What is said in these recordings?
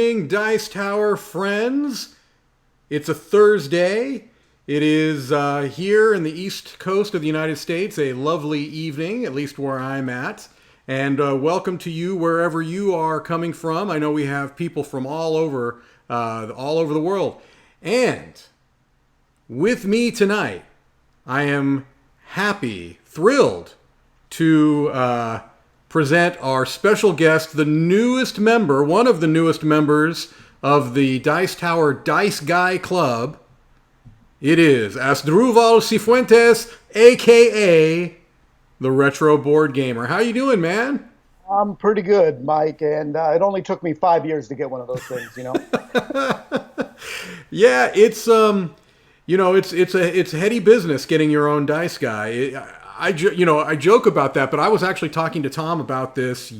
evening, Dice Tower friends. It's a Thursday. It is here in the East Coast of the United States, a lovely evening, at least where I'm at. And welcome to you wherever you are coming from. I know we have people from all over the world. And with me tonight, I am happy, thrilled to present our special guest, the newest member, one of the newest members of the Dice Tower Dice Guy Club. It is Asdruval Cifuentes, a.k.a. the Retro Board Gamer. How you doing, man? I'm pretty good, Mike, and it only took me 5 years to get one of those things, Yeah, it's it's heady business getting your own dice guy. I joke about that, but I was actually talking to Tom about this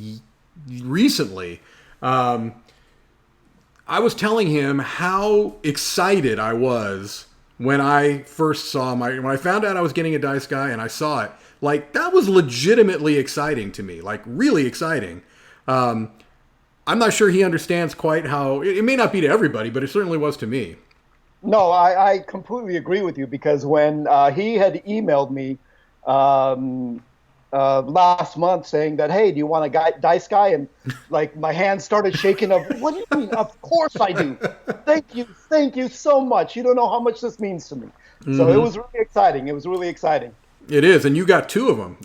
recently. I was telling him how excited I was when I first saw when I found out I was getting a dice guy and I saw it. Like, that was legitimately exciting to me, like really exciting. I'm not sure he understands quite how, it may not be to everybody, but it certainly was to me. No, I completely agree with you because when he had emailed me last month saying that, hey, do you want a dice guy? And like my hands started shaking of, what do you mean? Of course I do. Thank you so much. You don't know how much this means to me. Mm-hmm. So it was really exciting. It was really exciting. It is, and you got two of them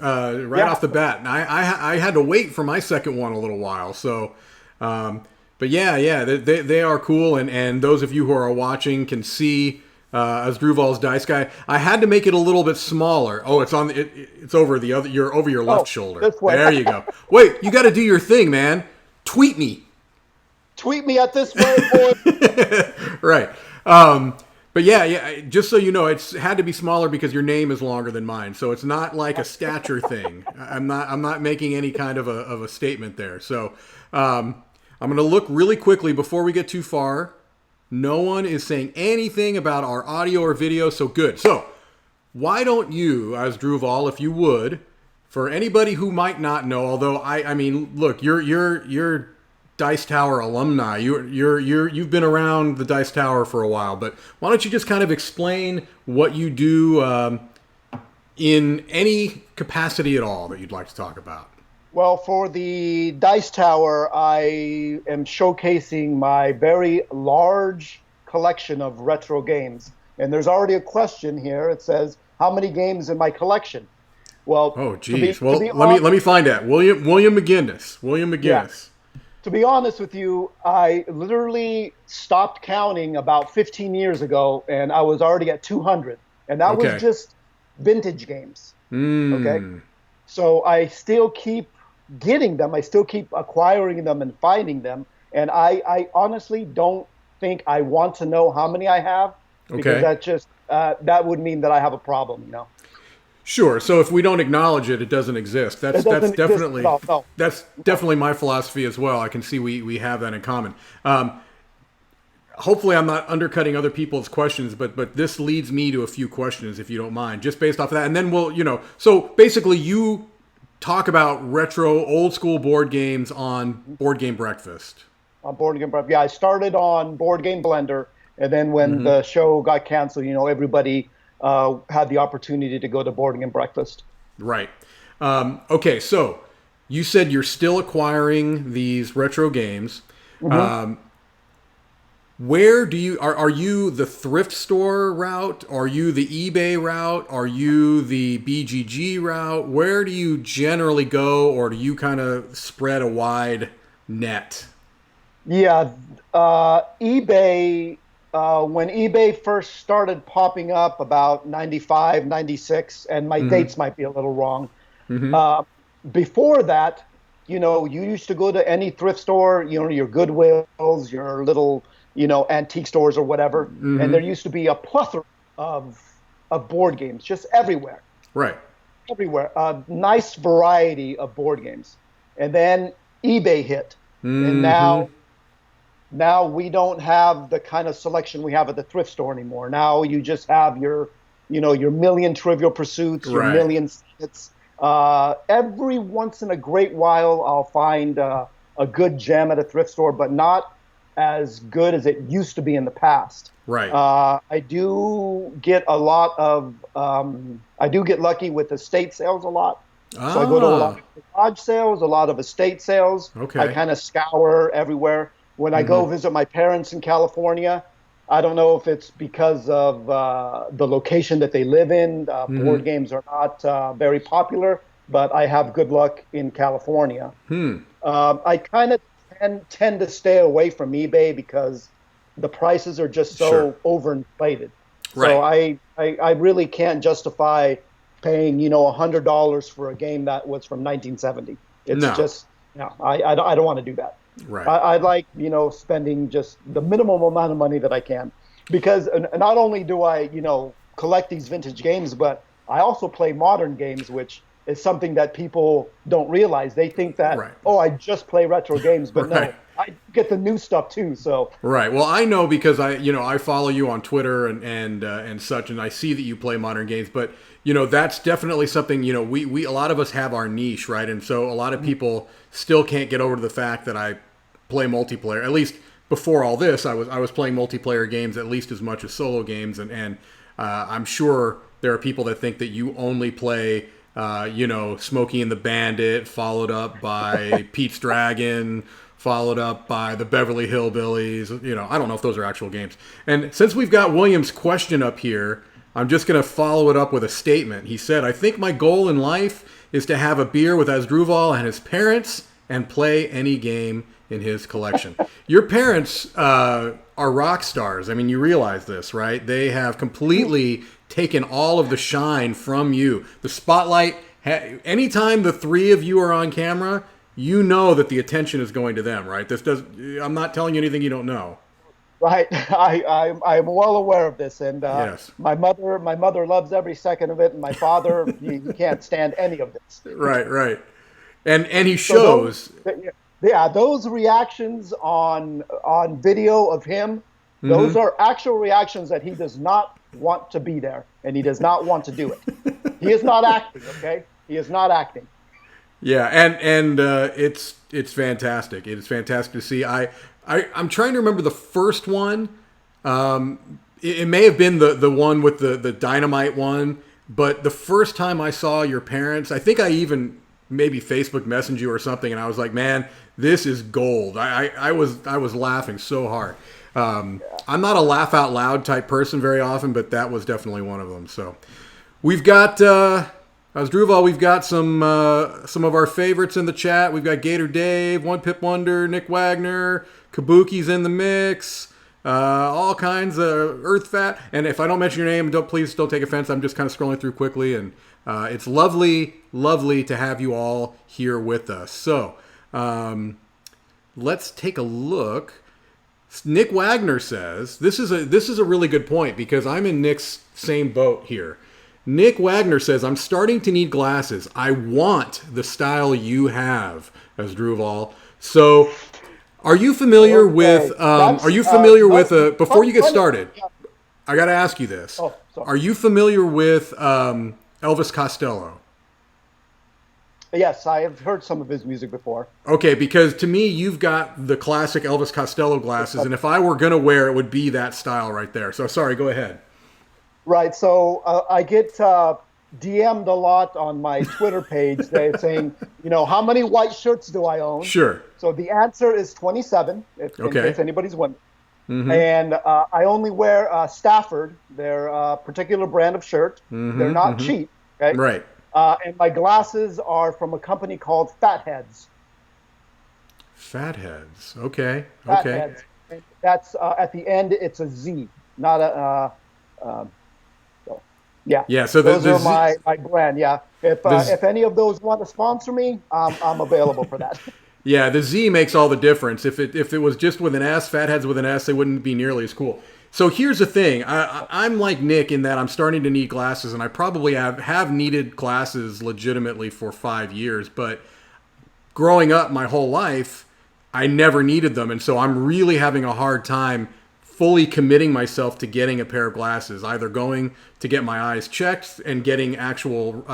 right off the bat. And I had to wait for my second one a little while. So, but yeah, they are cool, and those of you who are watching can see Asdruval's dice guy. I had to make it a little bit smaller. Oh, it's on. It's over the other. You're over your left shoulder. This way. There you go. Wait, you got to do your thing, man. Tweet me. Tweet me at this way, boy. Right. But yeah, just so you know, it's had to be smaller because your name is longer than mine. So it's not like a stature thing. I'm not making any kind of a statement there. So I'm going to look really quickly before we get too far. No one is saying anything about our audio or video, so good. So why don't you, Asdruval, if you would, for anybody who might not know, although I mean, look, you're Dice Tower alumni. You've been around the Dice Tower for a while, but why don't you just kind of explain what you do in any capacity at all that you'd like to talk about? Well, for the Dice Tower, I am showcasing my very large collection of retro games. And there's already a question here. It says, how many games in my collection? Well, oh, geez. Well, let me find that. William McGinnis. Yeah. To be honest with you, I literally stopped counting about 15 years ago, and I was already at 200. And that was just vintage games. Okay? So I still keep getting them. I still keep acquiring them and finding them. And I honestly don't think I want to know how many I have, because that just that would mean that I have a problem, Sure. So if we don't acknowledge it, it doesn't exist. That's definitely that's definitely my philosophy as well. I can see we have that in common. Hopefully, I'm not undercutting other people's questions, but this leads me to a few questions, if you don't mind, just based off of that, and then we'll So basically, you talk about retro, old school board games on Board Game Breakfast. On Board Game Breakfast, yeah. I started on Board Game Blender, and then when the show got canceled, everybody had the opportunity to go to Board Game Breakfast. Right. Okay, so you said you're still acquiring these retro games. Where do you are you the thrift store route? Are you the eBay route? Are you the BGG route? Where do you generally go, or do you kind of spread a wide net? Yeah, eBay. When eBay first started popping up about 95, 96, and my dates might be a little wrong. Before that, you used to go to any thrift store, your Goodwills, your little, antique stores or whatever, and there used to be a plethora of board games just everywhere. Right. Everywhere. A nice variety of board games. And then eBay hit, and now we don't have the kind of selection we have at the thrift store anymore. Now you just have your million Trivial Pursuits, your million hits. Every once in a great while, I'll find a good gem at a thrift store, but not as good as it used to be in the past. Right. I do get a lot of, I do get lucky with estate sales a lot. So I go to a lot Ah, of garage sales, a lot of estate sales. I okay. kind of scour everywhere. When I go Mm-hmm. visit my parents in California, I don't know if it's because of the location that they live in. Board Mm-hmm. games are not very popular, but I have good luck in California. Hmm. I kind of tend to stay away from eBay because the prices are just Sure. so overinflated. So Right. I really can't justify paying, $100 for a game that was from 1970. It's No. just, no, I don't want to do that. Right. I like, spending just the minimum amount of money that I can because not only do I, collect these vintage games, but I also play modern games, which is something that people don't realize. They think that, Right. oh, I just play retro games, but Right. no, I get the new stuff too. So, Right. Well, I know because I follow you on Twitter and such, and I see that you play modern games. But that's definitely something. We a lot of us have our niche, right? And so a lot of people still can't get over to the fact that I play multiplayer. At least before all this, I was playing multiplayer games at least as much as solo games, and I'm sure there are people that think that you only play. Smokey and the Bandit, followed up by Pete's Dragon, followed up by the Beverly Hillbillies. I don't know if those are actual games. And since we've got William's question up here, I'm just going to follow it up with a statement. He said, I think my goal in life is to have a beer with Asdruval and his parents and play any game in his collection. Your parents are rock stars. I mean, you realize this, right? They have completely taken all of the shine from you. The spotlight, anytime the three of you are on camera, you know that the attention is going to them, right? I'm not telling you anything you don't know. right, I'm well aware of this, and Yes. my mother loves every second of it, and my father, he can't stand any of this. Right, right. And he So shows. yeah, those reactions on video of him, those Mm-hmm. are actual reactions that he does not want to be there, and he does not want to do it. He is not acting, okay? He is not acting. Yeah, and it's fantastic. It is fantastic to see. I'm trying to remember the first one. It may have been the one with the dynamite one, but the first time I saw your parents, I think I even maybe Facebook messaged you or something, and I was like, man, this is gold. I was laughing so hard. I'm not a laugh out loud type person very often, but that was definitely one of them. So we've got Asdruval. We've got some of our favorites in the chat. We've got Gator Dave, One Pip Wonder, Nick Wagner, Kabuki's in the mix. All kinds of Earth Fat. And if I don't mention your name, please don't take offense. I'm just kind of scrolling through quickly, and it's lovely, lovely to have you all here with us. So let's take a look. Nick Wagner says this is a really good point because I'm in Nick's same boat here. Nick Wagner says, I'm starting to need glasses. I want the style you have, Asdruval. So, are you familiar with? Okay, that's Are you familiar with? Before you get funny. started, Yeah. I got to ask you this: Oh, sorry. Are you familiar with Elvis Costello? Yes, I have heard some of his music before. Okay, because to me, you've got the classic Elvis Costello glasses, and if I were gonna wear it, would be that style right there. So, sorry, go ahead. Right. So I get DM'd a lot on my Twitter page. They're saying, how many white shirts do I own? Sure. So the answer is 27, in Okay. case anybody's wondering. And I only wear Stafford. They're a particular brand of shirt. They're not cheap. Okay. Right. And my glasses are from a company called Fatheads. Fatheads. Okay. Okay. Fatheads. And that's at the end. It's a Z, not a. So, yeah. Yeah. So those the are my brand. Yeah. If any of those want to sponsor me, I'm available for that. Yeah, the Z makes all the difference. If it was just with an S, Fatheads with an S, they wouldn't be nearly as cool. So here's the thing. I'm like Nick in that I'm starting to need glasses, and I probably have needed glasses legitimately for 5 years. But growing up my whole life, I never needed them. And so I'm really having a hard time fully committing myself to getting a pair of glasses, either going to get my eyes checked and getting actual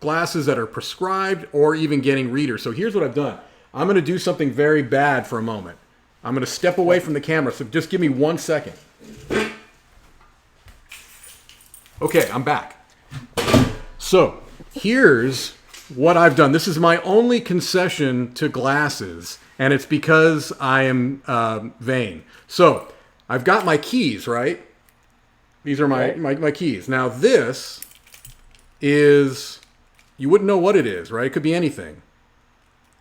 glasses that are prescribed or even getting readers. So here's what I've done. I'm going to do something very bad for a moment. I'm going to step away from the camera, so just give me 1 second. Okay, I'm back. So here's what I've done. This is my only concession to glasses, and it's because I am vain. So I've got my keys, right? These are my keys. Now this is, you wouldn't know what it is, right? It could be anything.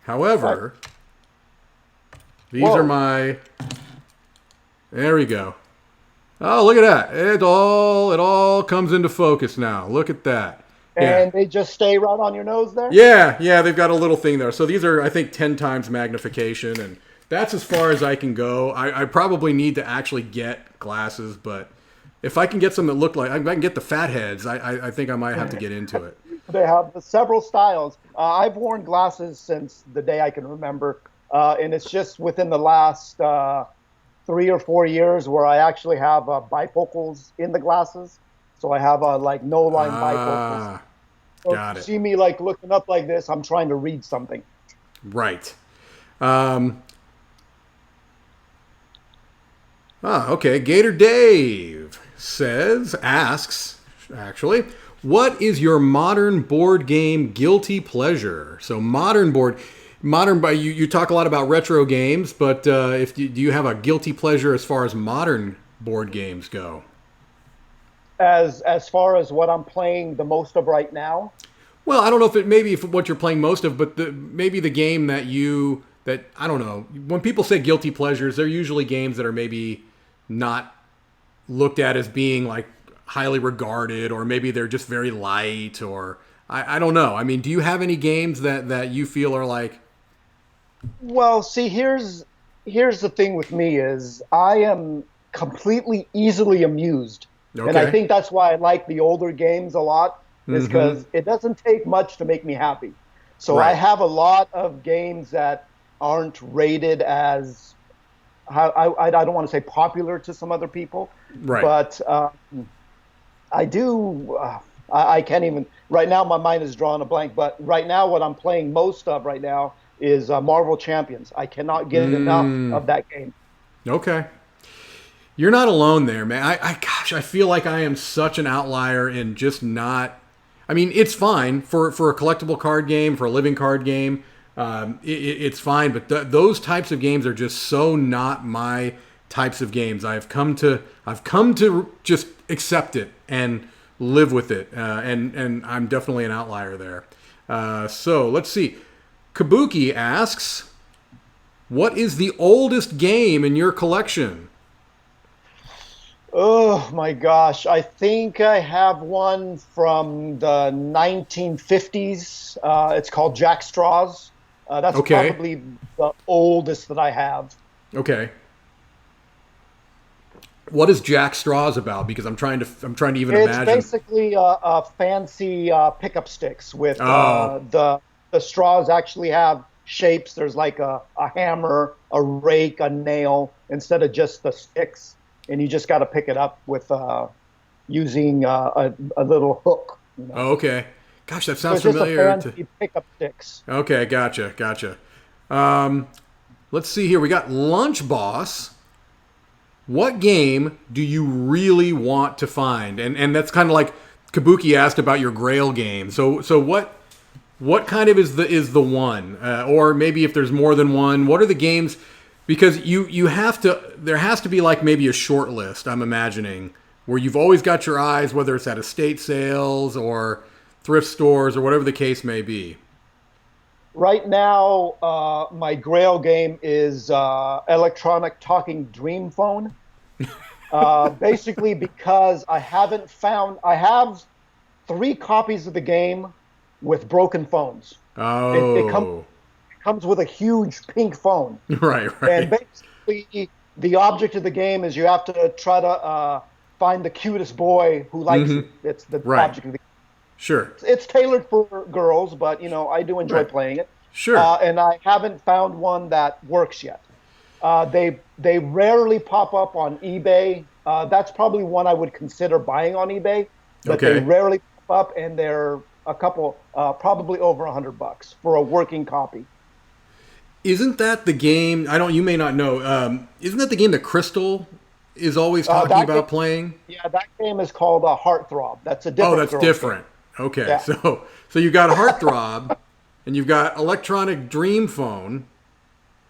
However, these are my, there we go. Oh, look at that. It all comes into focus now. Look at that. And they just stay right on your nose there? Yeah, they've got a little thing there. So these are, I think, 10 times magnification, and that's as far as I can go. I probably need to actually get glasses, but if I can get some that look like, I can get the fat heads, I think I might have to get into it. They have several styles. I've worn glasses since the day I can remember, and it's just within the last 3 or 4 years where I actually have bifocals in the glasses. So I have no-line bifocals. So Got it. See me looking up like this, I'm trying to read something. Right. Okay. Gator Dave asks, what is your modern board game guilty pleasure? So you talk a lot about retro games, but do you have a guilty pleasure as far as modern board games go? As far as what I'm playing the most of right now? Well, I don't know if what you're playing most of, but maybe the game that I don't know. When people say guilty pleasures, they're usually games that are maybe not looked at as being like highly regarded, or maybe they're just very light, or I don't know. I mean, do you have any games that you feel are like? Well, see, here's the thing with me is I am completely easily amused. Okay. And I think that's why I like the older games a lot, is because it doesn't take much to make me happy. So I have a lot of games that aren't rated as, I don't want to say popular to some other people, but I do, I can't even, right now my mind is drawing a blank, but right now what I'm playing most of right now is Marvel Champions. I cannot get enough of that game. Okay. You're not alone there, man. I feel like I am such an outlier in just not. I mean, it's fine for a collectible card game, for a living card game. It's fine, but those types of games are just so not my types of games. I've come to just accept it and live with it, and I'm definitely an outlier there. So let's see. Kabuki asks, what is the oldest game in your collection? Oh my gosh, I think I have one from the 1950s. It's called Jack Straws. That's probably the oldest that I have. Okay. What is Jack Straws about? Because I'm trying to even imagine. It's basically a fancy pickup sticks with the straws actually have shapes. There's like a hammer, a rake, a nail instead of just the sticks. And you just got to pick it up with using a little hook. You know? Oh, okay. Gosh, that sounds so familiar. Just a fancy pickup sticks. Okay, gotcha. Let's see here. We got Lunch Boss. What game do you really want to find? And that's kind of like Kabuki asked about your Grail game. So what kind of is the one? Or maybe if there's more than one, what are the games? Because there has to be like maybe a short list, I'm imagining, where you've always got your eyes, whether it's at estate sales or thrift stores or whatever the case may be. Right now, my Grail game is electronic talking dream phone. Basically because I have 3 copies of the game with broken phones. Oh. It comes with a huge pink phone. Right. And basically, the object of the game is you have to try to find the cutest boy who likes it. It's the object of the game. Sure. It's tailored for girls, but I do enjoy playing it. Sure. And I haven't found one that works yet. They rarely pop up on eBay. That's probably one I would consider buying on eBay. But they rarely pop up, and they're a couple, probably over $100 for a working copy. Isn't that the game? You may not know. Isn't that the game that Crystal is always talking about playing? Yeah, that game is called Heartthrob. That's a Oh, different that's girls game. different. Okay, Yeah. so you've got Heartthrob, and you've got Electronic Dream Phone.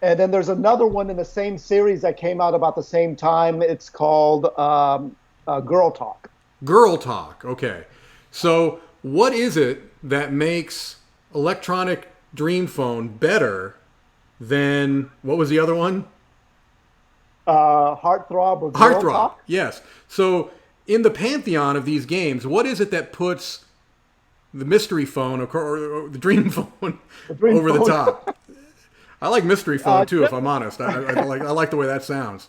And then there's another one in the same series that came out about the same time. It's called Girl Talk. Girl Talk. Okay, so what is it that makes Electronic Dream Phone better than what was the other one? Heartthrob or Girl Heartthrob. Talk. Yes. So in the pantheon of these games, what is it that puts the mystery phone or the dream phone The Dream over the Phone. top? I like mystery phone too, if Just, I'm honest. I like the way that sounds.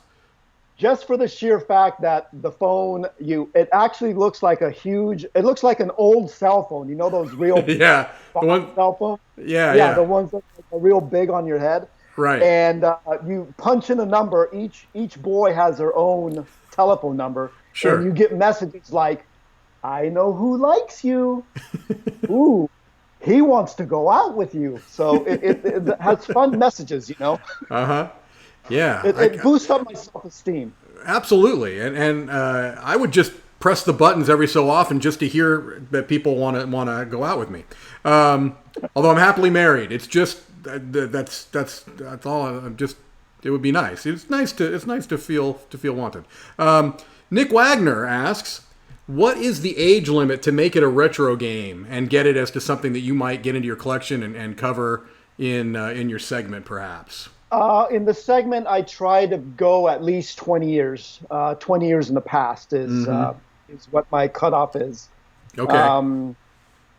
just for the sheer fact that the phone, it actually looks like it looks like an old cell phone. You know those real Yeah, the one. cell phones? Yeah, Yeah, the yeah. ones that are real big on your head. Right. And you punch in a number. Each boy has their own telephone number, and Sure. you get messages like, "I know who likes you." Ooh, he wants to go out with you. So it has fun messages, you know. Uh huh. Yeah. It boosts up my self-esteem. Absolutely, and I would just press the buttons every so often just to hear that people want to go out with me. Although I'm happily married, it's just that's all. I'm just it would be nice. It's nice to feel wanted. Nick Wagner asks, what is the age limit to make it a retro game and get it as to something that you might get into your collection and cover in your segment, perhaps? In the segment, I try to go at least 20 years. 20 years in the past is what my cutoff is. Okay.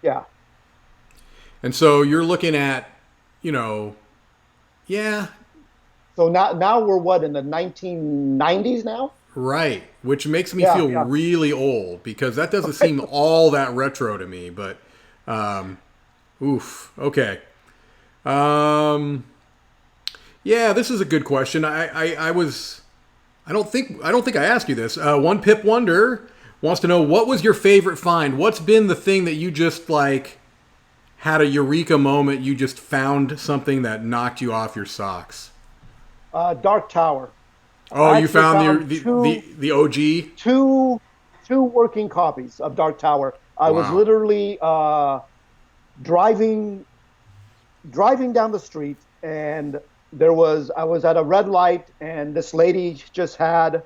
Yeah. And so you're looking at, you know, yeah, So now we're what, in the 1990s now? right. Which makes me Yeah, feel yeah. really old because that doesn't seem all that retro to me. But, oof. Okay. Um, yeah, this is a good question. I don't think I asked you this. One Pip Wonder wants to know, what was your favorite find? What's been the thing that you just like had a eureka moment? You just found something that knocked you off your socks. Dark Tower. Oh, I you actually found found the OG. two working copies of Dark Tower. I was Wow. literally driving down the street, and I was at a red light, and this lady just had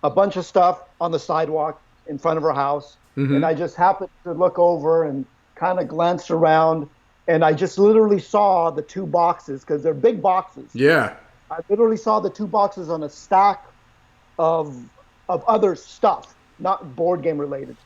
a bunch of stuff on the sidewalk in front of her house, and Mm-hmm. I just happened to look over and kind of glanced around, and I just literally saw the two boxes because they're big boxes. Yeah. I literally saw the two boxes on a stack of other stuff, not board game related.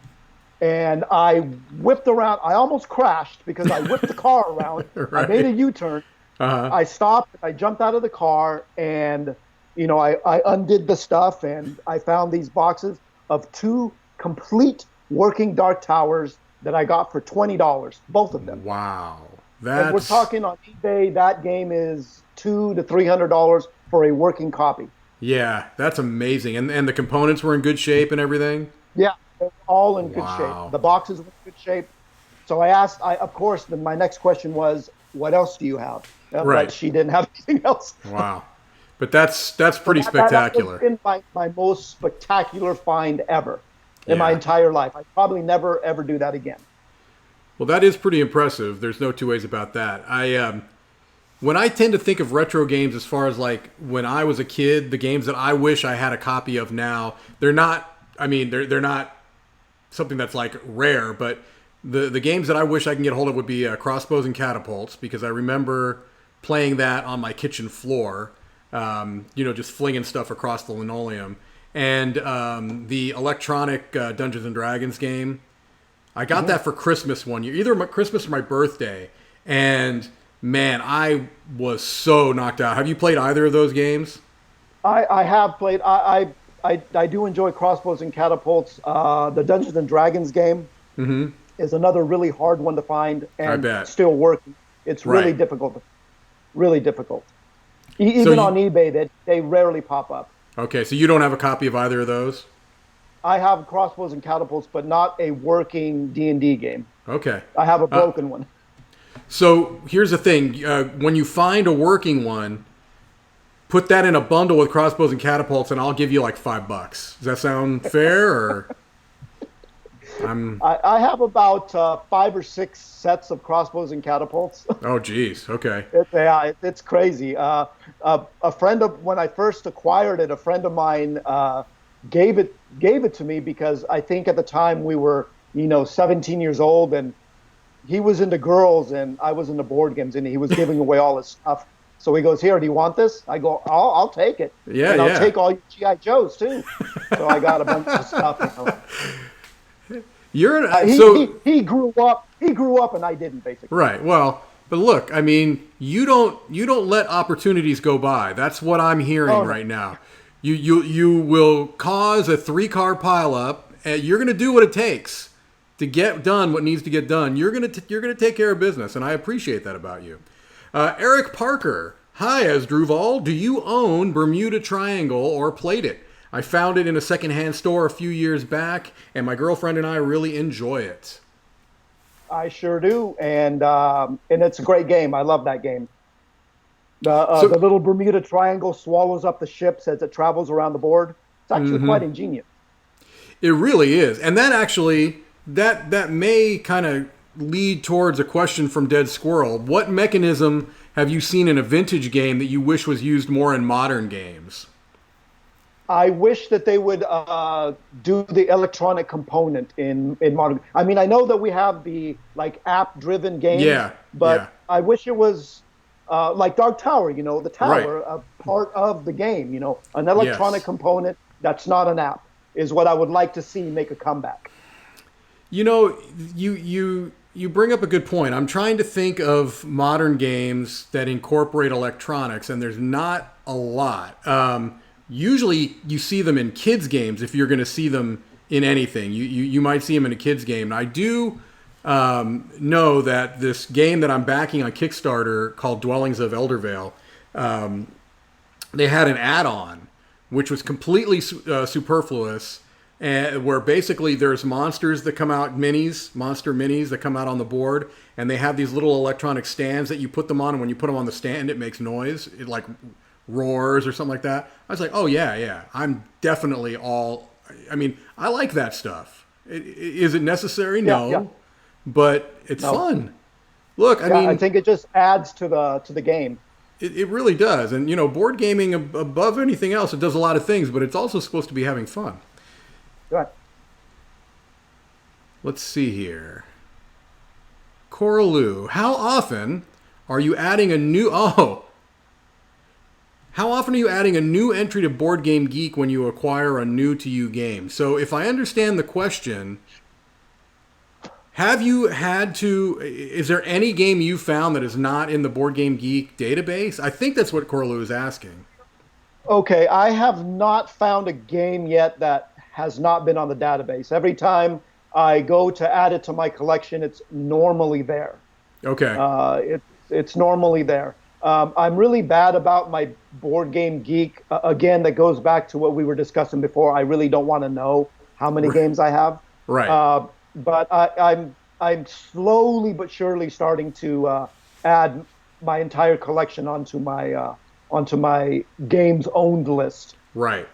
And I whipped around. I almost crashed because I whipped the car around. I made a Right. U-turn. Uh huh. I stopped. I jumped out of the car, and I undid the stuff, and I found these boxes of two complete working Dark Towers that I got for $20, both of them. Wow. And we're That's talking on eBay. That game is $200 to $300 for a working copy. yeah. That's amazing. And the components were in good shape and everything. Yeah, they're all in good shape. Wow. The boxes were in good shape. So I asked, of course, then my next question was, what else do you have? Right. But she didn't have anything else. Wow. But that's So pretty that has spectacular. been my most spectacular find ever in my Yeah. entire life. I probably never, ever do that again. Well, that is pretty impressive. There's no two ways about that. When I tend to think of retro games as far as like when I was a kid, the games that I wish I had a copy of now, they're not. I mean, they're not something that's like rare, but the games that I wish I can get hold of would be crossbows and catapults because I remember playing that on my kitchen floor. Just flinging stuff across the linoleum, and the electronic Dungeons and Dragons game. I got that for Christmas one year, either my Christmas or my birthday, and man, I was so knocked out. Have you played either of those games? I have played. I do enjoy crossbows and catapults. The Dungeons and Dragons game is another really hard one to find I and bet. still working. It's really Right. difficult. Really difficult. So Even you, on eBay, they rarely pop up. okay, so you don't have a copy of either of those? I have crossbows and catapults, but not a working D&D game. Okay. I have a Uh, broken one. So here's the thing: when you find a working one, put that in a bundle with crossbows and catapults, and I'll give you like $5. Does that sound fair? Or I'm I have about 5 or 6 sets of crossbows and catapults. oh geez, okay, It's crazy. A friend of when I first acquired it, a friend of mine gave it to me because I think at the time we were 17 years old, and he was into girls and I was into board games, and he was giving away all his stuff. So he goes, "Here, do you want this?" I go, I'll take it. Yeah, And I'll yeah. take all your GI Joes too. So I got a bunch of stuff. You're He, so he grew up. He grew up, and I didn't, basically. right. Well, but look, I mean, you don't let opportunities go by. That's what I'm hearing Oh, no. right now. You will cause a 3-car pileup, and you're going to do what it takes to get done what needs to get done. You're gonna take care of business, and I appreciate that about you. Eric Parker, hi Asdruval. Do you own Bermuda Triangle or played it? I found it in a secondhand store a few years back, and my girlfriend and I really enjoy it. I sure do, and it's a great game. I love that game. The So, little Bermuda Triangle swallows up the ships as it travels around the board. It's actually quite ingenious. it really is, and that actually that may kind of lead towards a question from Dead Squirrel. What mechanism have you seen in a vintage game that you wish was used more in modern games? I wish that they would do the electronic component in modern. I mean, I know that we have the like app-driven games, Yeah, but yeah, I wish it was like Dark Tower. The right. tower, a part of the game. An electronic Yes. component that's not an app is what I would like to see make a comeback. You know, you bring up a good point. I'm trying to think of modern games that incorporate electronics, and there's not a lot. Usually, you see them in kids' games if you're going to see them in anything. You might see them in a kids' game. And I do know that this game that I'm backing on Kickstarter called Dwellings of Eldervale, they had an add-on which was completely superfluous, and where basically there's monsters that come out, monster minis that come out on the board, and they have these little electronic stands that you put them on, and when you put them on the stand, it makes noise. It like roars or something like that. I was like, oh yeah, I'm definitely all. I mean, I like that stuff. Is it necessary? No, Yeah. but it's No. fun. Look, I Yeah, I mean, think it just adds to the game. it really does. And, board gaming above anything else, it does a lot of things, but it's also supposed to be having fun. Right. Let's see here. Coralu, how often are you adding a new... Oh! How often are you adding a new entry to Board Game Geek when you acquire a new-to-you game? So if I understand the question... Have you had to... Is there any game you found that is not in the Board Game Geek database? I think that's what Corlu is asking. Okay, I have not found a game yet that has not been on the database. Every time I go to add it to my collection, it's normally there. Okay. It's normally there. I'm really bad about my Board Game Geek. Again, that goes back to what we were discussing before. I really don't want to know how many games I have. Right. But I'm slowly but surely starting to add my entire collection onto my games owned list. Right.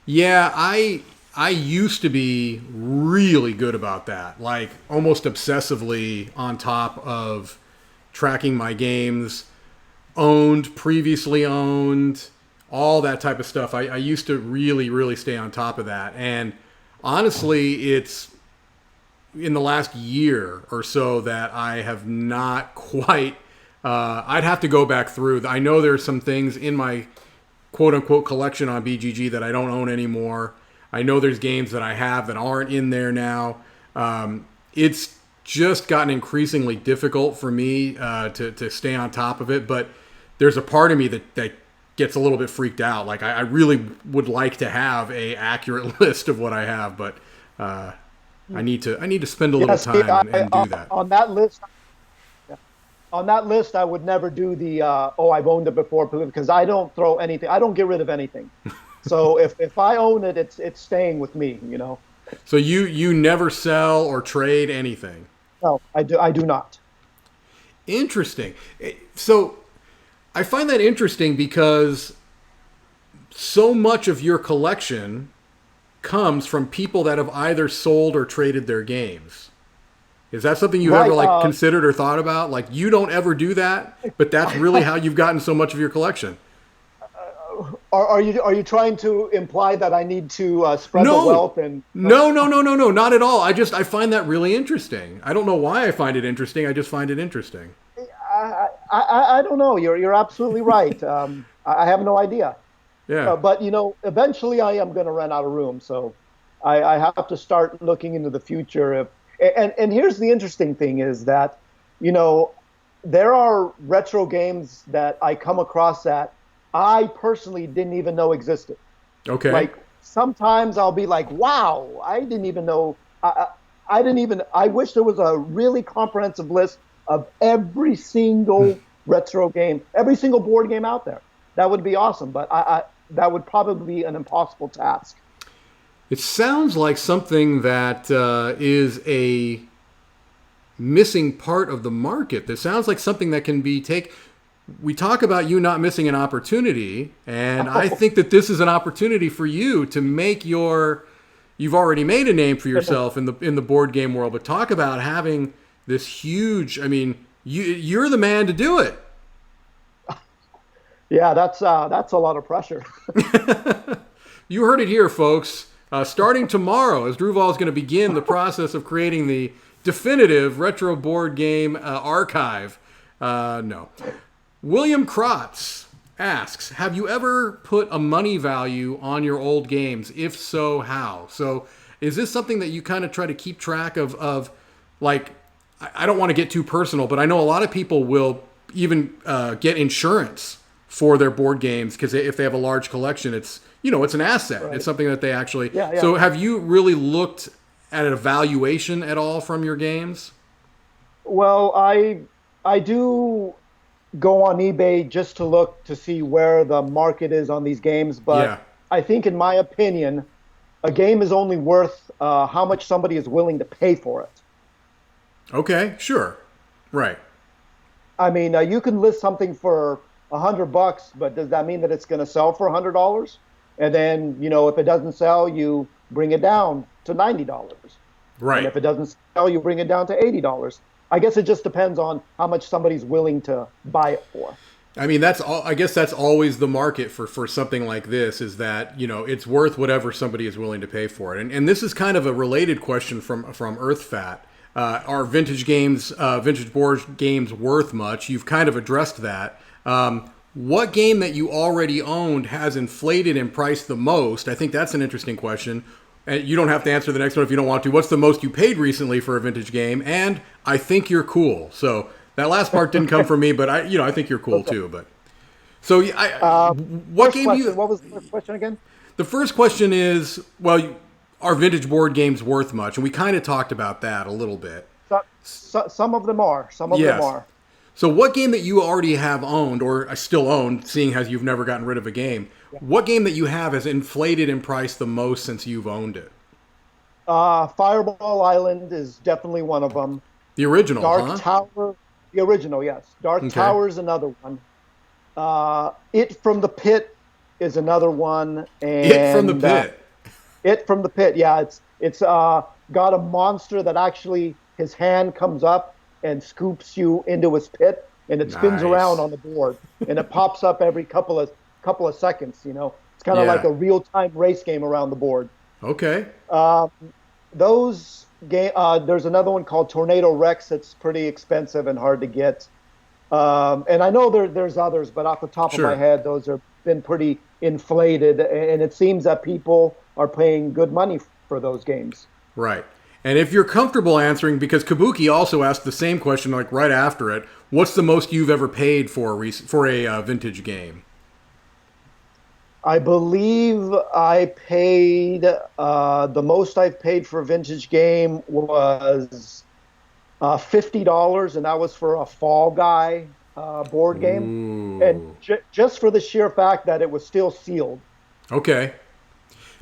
Yeah, I used to be really good about that, like almost obsessively on top of tracking my games owned, previously owned, all that type of stuff. I used to really, really stay on top of that. And honestly, it's in the last year or so that I have not quite... I'd have to go back through. I know there's some things in my quote-unquote collection on BGG that I don't own anymore. I know there's games that I have that aren't in there now. It's just gotten increasingly difficult for me to stay on top of it, but there's a part of me that gets a little bit freaked out. Like I really would like to have a accurate list of what I have, but I need to spend a little time and do that. On that list. On that list, I would never do the I've owned it before, because I don't throw anything. I don't get rid of anything. So if I own it, it's staying with me. So you never sell or trade anything? No, I do not. Interesting. So I find that interesting because so much of your collection comes from people that have either sold or traded their games. Is that something you've ever Right. like considered or thought about? Like you don't ever do that, but that's really how you've gotten so much of your collection. Are you trying to imply that I need to spread the No, wealth and no, not at all. I find that really interesting. I don't know why I find it interesting. I just find it interesting. I don't know. You're absolutely right. I have no idea. Yeah. But eventually I am going to run out of room, so I have to start looking into the future. And here's the interesting thing is that, there are retro games that I come across that I personally didn't even know existed. Okay. Like sometimes I'll be like, wow, I didn't even know. I didn't even. I wish there was a really comprehensive list of every single retro game, every single board game out there. That would be awesome, but that would probably be an impossible task. It sounds like something that is a missing part of the market. This sounds like something that can be we talk about you not missing an opportunity, and I think that this is an opportunity for you to make you've already made a name for yourself in the board game world, but talk about having this huge, I mean, you're the man to do it. Yeah, that's a lot of pressure. You heard it here, folks. Starting tomorrow, Asdruval is going to begin the process of creating the definitive retro board game archive. No. William Krotz asks, have you ever put a money value on your old games? If so, how? So is this something that you kind of try to keep track of like, I don't want to get too personal, but I know a lot of people will even get insurance for their board games because if they have a large collection, it's an asset. Right. It's something that they actually... Yeah. So have you really looked at a valuation at all from your games? Well, I do go on eBay just to look to see where the market is on these games, but I think in my opinion, a game is only worth how much somebody is willing to pay for it. Okay, sure. Right. I mean, you can list something for $100, but does that mean that it's going to sell for $100? And then, if it doesn't sell, you bring it down to $90. Right. And if it doesn't sell, you bring it down to $80. I guess it just depends on how much somebody's willing to buy it for. I mean, I guess that's always the market for something like this is that, it's worth whatever somebody is willing to pay for it. And this is kind of a related question from EarthFat. Are vintage board games worth much? You've kind of addressed that. What game that you already owned has inflated in price the most? I think that's an interesting question. You don't have to answer the next one if you don't want to. What's the most you paid recently for a vintage game? And I think you're cool. So that last part didn't come from me, but I think you're cool too. But so what game question, what was the first question again? The first question is, are vintage board games worth much? And we kind of talked about that a little bit. Some of them are. Some of them are. So what game that you already have owned, or still own, seeing as you've never gotten rid of a game, what game that you have has inflated in price the most since you've owned it? Fireball Island is definitely one of them. The original, Dark Tower, the original, yes. Dark Tower is another one. It from the Pit is another one. And, It from the Pit. It from the Pit, yeah. It's got a monster that actually his hand comes up and scoops you into his pit, and it spins around on the board, and it pops up every couple of seconds. It's kind of like a real-time race game around the board. Okay. Those game. There's another one called Tornado Rex that's pretty expensive and hard to get. And I know there's others, but off the top of my head, those have been pretty inflated, and it seems that people are paying good money for those games. Right. And if you're comfortable answering, because Kabuki also asked the same question like right after it, what's the most you've ever paid for a vintage game? I believe I paid, the most I've paid for a vintage game was $50, and that was for a Fall Guy board game. Ooh. And just for the sheer fact that it was still sealed. Okay.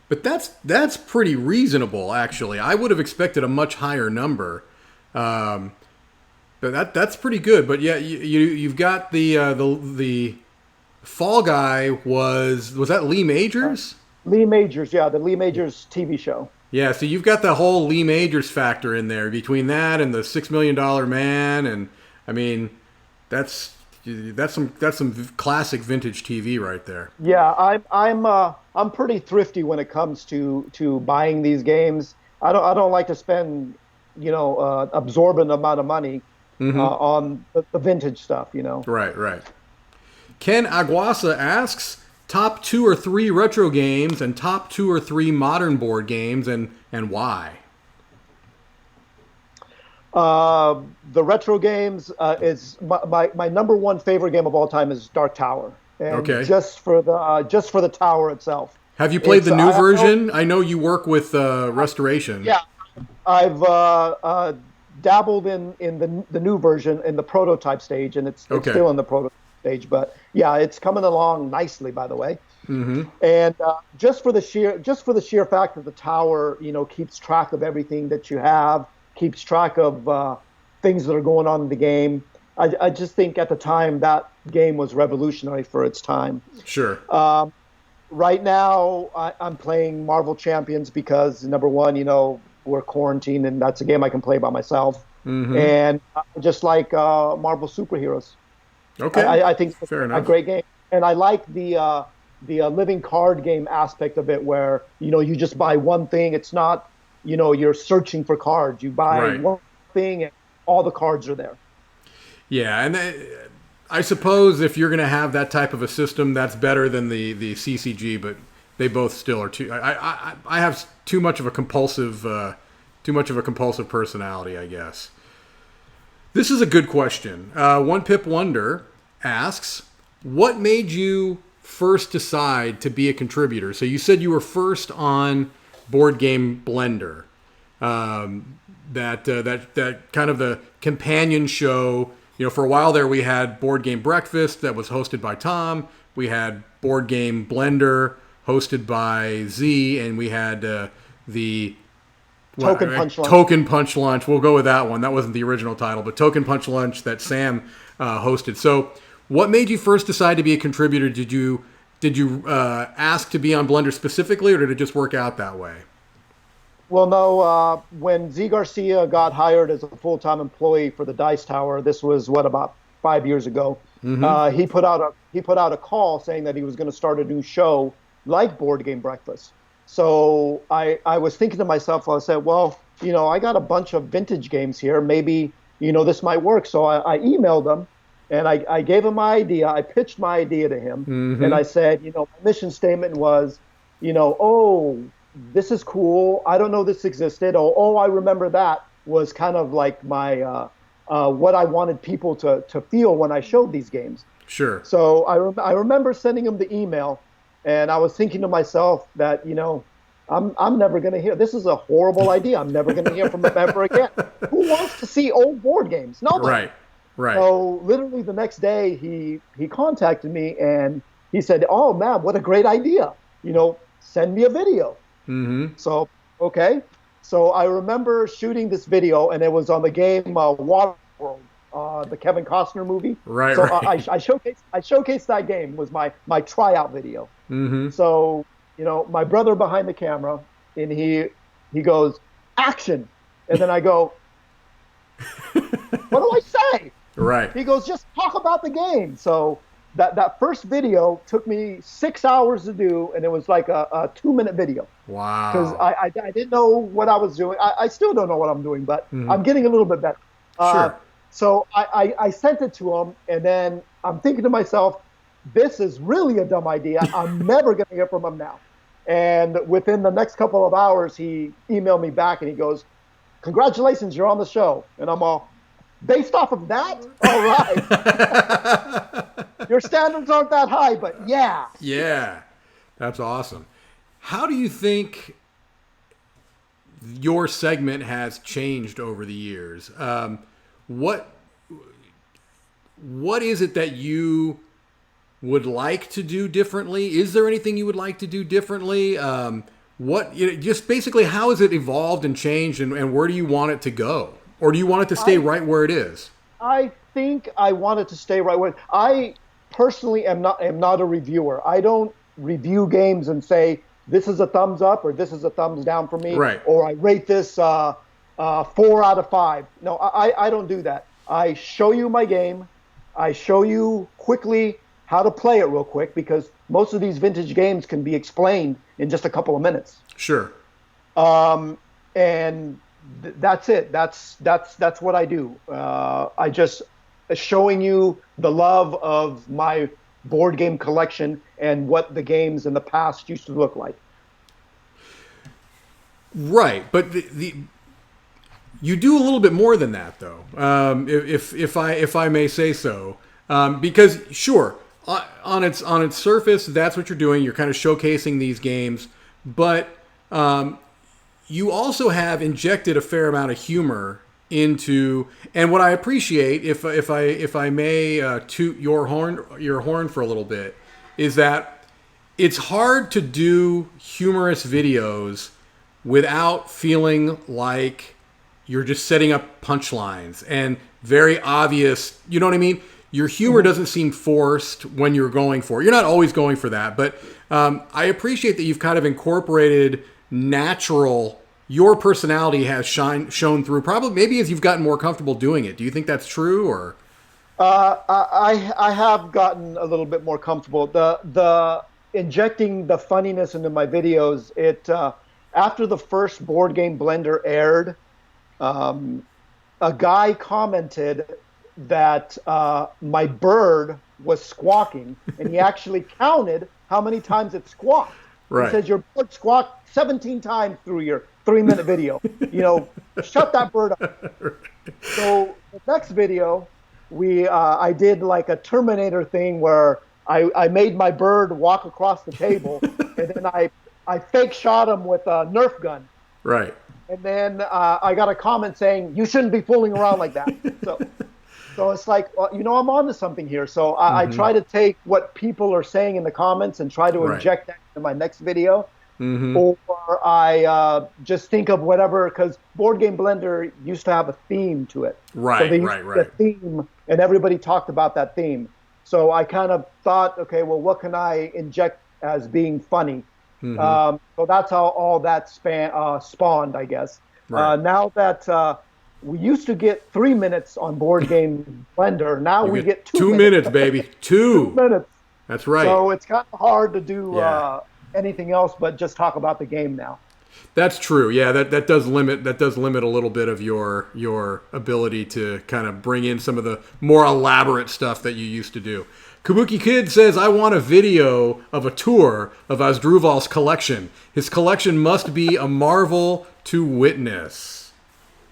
But that's pretty reasonable, actually. I would have expected a much higher number. But that's pretty good. But yeah, you've got the Fall Guy was that Lee Majors? Lee Majors, yeah, the Lee Majors TV show. Yeah, so you've got the whole Lee Majors factor in there between that and the $6 Million Man, and I mean, that's some classic vintage TV right there. Yeah, I'm pretty thrifty when it comes to buying these games. I don't like to spend absorbent amount of money on the vintage stuff. Right, right. Ken Aguasa asks top 2 or 3 retro games and top 2 or 3 modern board games and why. The retro games is my number one favorite game of all time is Dark Tower. And Okay. just for the tower itself. Have you played the new I version? I know you work with restoration. Yeah, I've dabbled in the new version in the prototype stage, and it's Okay. still in the prototype stage. But yeah, it's coming along nicely, by the way. Mm-hmm. And just for the sheer fact that the tower, keeps track of everything that you have, keeps track of things that are going on in the game. I just think at the time that game was revolutionary for its time. Sure. Right now, I'm playing Marvel Champions because number one, we're quarantined and that's a game I can play by myself. Mm-hmm. And I just like Marvel Superheroes. Okay. I think it's Fair a enough. great game, and I like the living card game aspect of it, where you just buy one thing. It's not you're searching for cards. You buy Right. one thing, and all the cards are there. Yeah, and I suppose if you're going to have that type of a system, that's better than the CCG, but they both still are too. I have too much of a compulsive personality, I guess. This is a good question. One Pip Wonder asks, what made you first decide to be a contributor? So you said you were first on Board Game Blender, that kind of the companion show. For a while there, we had Board Game Breakfast that was hosted by Tom. We had Board Game Blender hosted by Z, and we had the Token Punch Lunch. We'll go with that one. That wasn't the original title, but Token Punch Lunch that Sam hosted. So, what made you first decide to be a contributor? Did you ask to be on Blender specifically, or did it just work out that way? Well, no. When Z Garcia got hired as a full-time employee for the Dice Tower, this was about 5 years ago. Mm-hmm. He put out a call saying that he was going to start a new show like Board Game Breakfast. So I was thinking to myself, I said, well, I got a bunch of vintage games here. Maybe this might work. So I emailed him, and I gave him my idea. I pitched my idea to him, mm-hmm. and I said, my mission statement was, this is cool. I don't know this existed. Oh, I remember that was kind of like my what I wanted people to feel when I showed these games. Sure. So I remember sending him the email, and I was thinking to myself that I'm never going to hear. This is a horrible idea. I'm never going to hear from him ever again. Who wants to see old board games? Nobody. Right. So literally the next day he contacted me and he said, "Oh man, what a great idea! Send me a video." Mm-hmm. So, okay. So I remember shooting this video, and it was on the game Waterworld, the Kevin Costner movie. Right. So right. I showcased that game, was my tryout video. Mm-hmm. So, my brother behind the camera, and he goes, "Action." And then I go, "What do I say?" Right. He goes, "Just talk about the game." So that first video took me 6 hours to do, and it was like a 2-minute video. Wow. Because I didn't know what I was doing. I still don't know what I'm doing, but mm-hmm. I'm getting a little bit better. Sure. So I sent it to him, and then I'm thinking to myself, this is really a dumb idea. I'm never going to hear from him now. And within the next couple of hours, he emailed me back, and he goes, "Congratulations, you're on the show." And I'm all, based off of that? All right. Your standards aren't that high, but yeah. Yeah, that's awesome. How do you think your segment has changed over the years? What is it that you would like to do differently? Is there anything you would like to do differently? Just basically, how has it evolved and changed, and where do you want it to go? Or do you want it to stay right where it is? I think I wanted to stay right with. I personally am not a reviewer. I don't review games and say this is a thumbs up or this is a thumbs down for me, Right. or I rate this 4 out of 5. No, I don't do that. I show you my game. I show you quickly how to play it real quick because most of these vintage games can be explained in just a couple of minutes. Sure. And that's it. That's what I do. I just showing you the love of my board game collection and what the games in the past used to look like. Right, but the you do a little bit more than that, though. If I may say so, because sure, on its surface, that's what you're doing. You're kind of showcasing these games, but you also have injected a fair amount of humor into. And what I appreciate, if I may toot your horn for a little bit, is that it's hard to do humorous videos without feeling like you're just setting up punchlines and very obvious. You know what I mean? Your humor doesn't seem forced when you're going for it. You're not always going for that, but I appreciate that you've kind of incorporated natural. Your personality has shown through. Probably, maybe as you've gotten more comfortable doing it. Do you think that's true, or? I have gotten a little bit more comfortable. The injecting the funniness into my videos. It after the first Board Game Blender aired, a guy commented that my bird was squawking, and he actually counted how many times it squawked. Right. He says your bird squawked 17 times through your 3-minute video. Shut that bird up. So the next video, I did like a Terminator thing where I made my bird walk across the table, and then I fake shot him with a Nerf gun. Right. And then I got a comment saying, you shouldn't be fooling around like that. So it's like, well, I'm onto something here. So I try to take what people are saying in the comments and try to inject that into my next video. Or I just think of whatever, because Board Game Blender used to have a theme to it. Right, so they used right. A theme, and everybody talked about that theme. So I kind of thought, okay, well, what can I inject as being funny? So that's how all that spawned, I guess. Right. Now that we used to get 3 minutes on Board Game Blender, now we get 2 minutes. 2 minutes, baby. 2 minutes. That's right. So it's kind of hard to do anything else but just talk about the game now. That's true. Yeah, that does limit a little bit of your ability to kind of bring in some of the more elaborate stuff that you used to do. Kabuki Kid says, I want a video of a tour of Asdruval's collection. His collection must be a marvel to witness.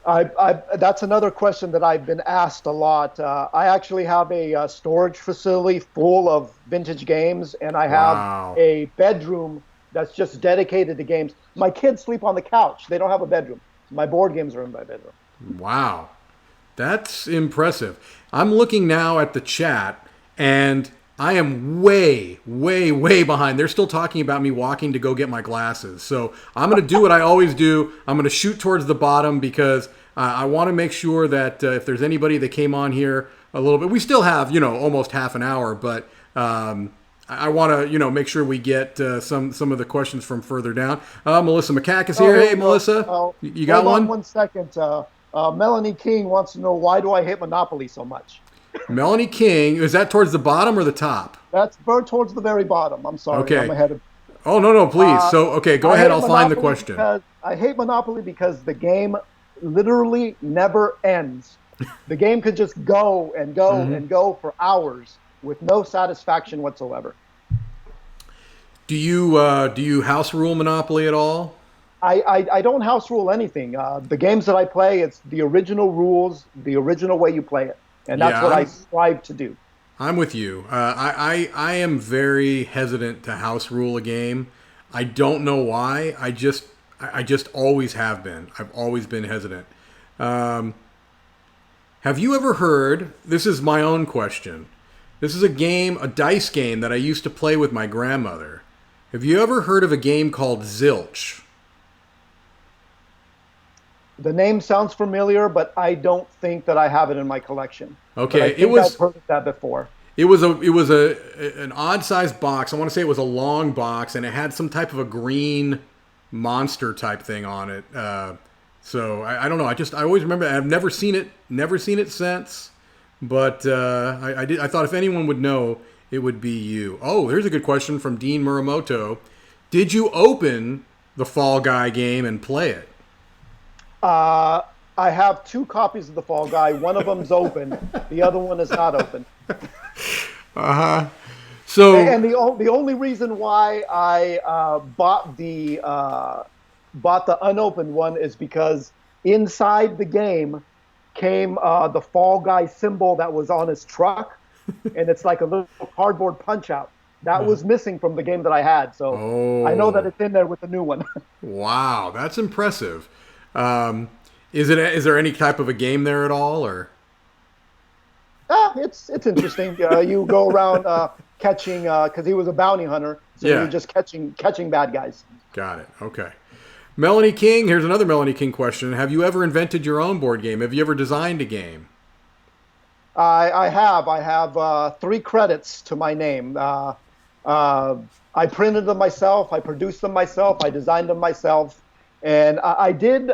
That's another question that I've been asked a lot. I actually have a storage facility full of vintage games, and I have a bedroom that's just dedicated to games. My kids sleep on the couch. They don't have a bedroom. My board games are in my bedroom. Wow. That's impressive. I'm looking now at the chat, and I am way, way, way behind. They're still talking about me walking to go get my glasses. So I'm going to do what I always do. I'm going to shoot towards the bottom because I want to make sure that if there's anybody that came on here a little bit, we still have, almost half an hour, but I want to, make sure we get some of the questions from further down. Melissa McCack is here. Hey, Melissa, you got one? 1 second. Melanie King wants to know, why do I hate Monopoly so much? Melanie King, is that towards the bottom or the top? That's towards the very bottom. I'm sorry. Okay. I'm ahead of. Oh, no, please. Go ahead. I'll find the question. I hate Monopoly because the game literally never ends. The game could just go and go and go for hours with no satisfaction whatsoever. Do you house rule Monopoly at all? I don't house rule anything. The games that I play, it's the original rules, the original way you play it. And that's what I strive to do. I'm with you. I am very hesitant to house rule a game. I don't know why. I just always have been. I've always been hesitant. Have you ever heard, this is my own question. This is a dice game that I used to play with my grandmother. Have you ever heard of a game called Zilch? The name sounds familiar, but I don't think that I have it in my collection. But I Okay, think I've heard of that before. it was an odd sized box. I want to say it was a long box, and it had some type of a green monster type thing on it. So I don't know. I always remember. I've never seen it since. But I thought if anyone would know, it would be you. Oh, here's a good question from Dean Muramoto. Did you open the Fall Guy game and play it? Uh, I have two copies of the Fall Guy. One of them's open. The other one is not open. Uh huh. So And the only reason why I bought the unopened one is because inside the game came the Fall Guy symbol that was on his truck, and it's like a little cardboard punch out. That was missing from the game that I had, so I know that it's in there with the new one. wow, that's impressive. Is there any type of a game there at all, or? It's interesting. You go around catching because he was a bounty hunter, so Yeah. you're just catching bad guys. Got it. Okay. Melanie King, here's another Melanie King question. Have you ever invented your own board game? Have you ever designed a game? I have. I have 3 credits to my name. I printed them myself. I produced them myself. I designed them myself. And I did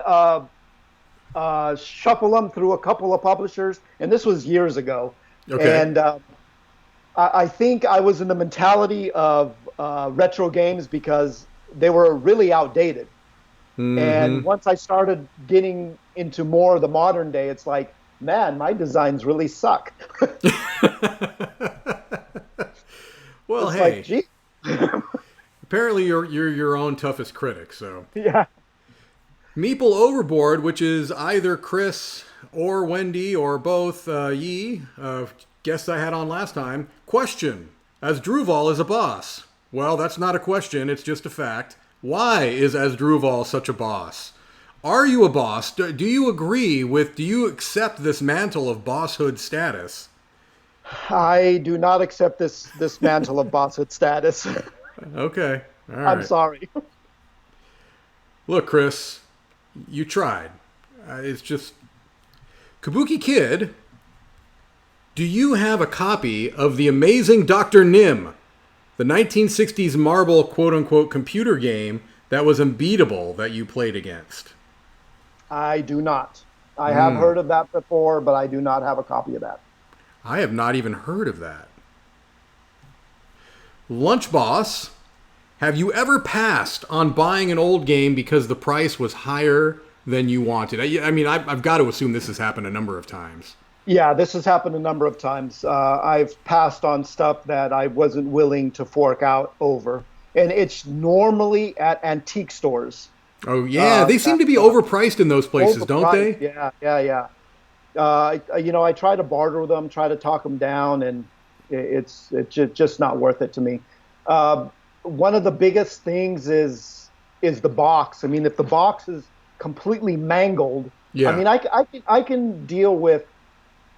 shuffle them through a couple of publishers. And this was years ago. Okay. And I think I was in the mentality of retro games because they were really outdated. And once I started getting into more of the modern day, it's like, man, my designs really suck. Well, It's hey, like, gee. apparently you're your own toughest critic. So, Yeah. Meeple Overboard, which is either Chris or Wendy or both Yi, guests I had on last time. Question: Asdruval is a boss. Well, that's not a question; it's just a fact. Why is Asdruval such a boss? Are you a boss? Do you agree with? Do you accept this mantle of bosshood status? I do not accept this mantle of bosshood status. Okay, all I'm right. sorry. Look, Chris, you tried. It's just Kabuki Kid. Do you have a copy of the amazing Dr. Nim, the 1960s marble quote-unquote computer game that was unbeatable that you played against? I do not. I have heard of that before, but I do not have a copy of that. I have not even heard of that. Lunch Boss, have you ever passed on buying an old game because the price was higher than you wanted? I mean, I've got to assume this has happened a number of times. Yeah, this has happened a number of times. I've passed on stuff that I wasn't willing to fork out over. And it's normally at antique stores. Oh, yeah. They seem to be overpriced in those places, don't they? Yeah. I try to barter with them, try to talk them down, and it's just not worth it to me. One of the biggest things is the box. I mean, if the box is completely mangled, Yeah. I mean, I can deal with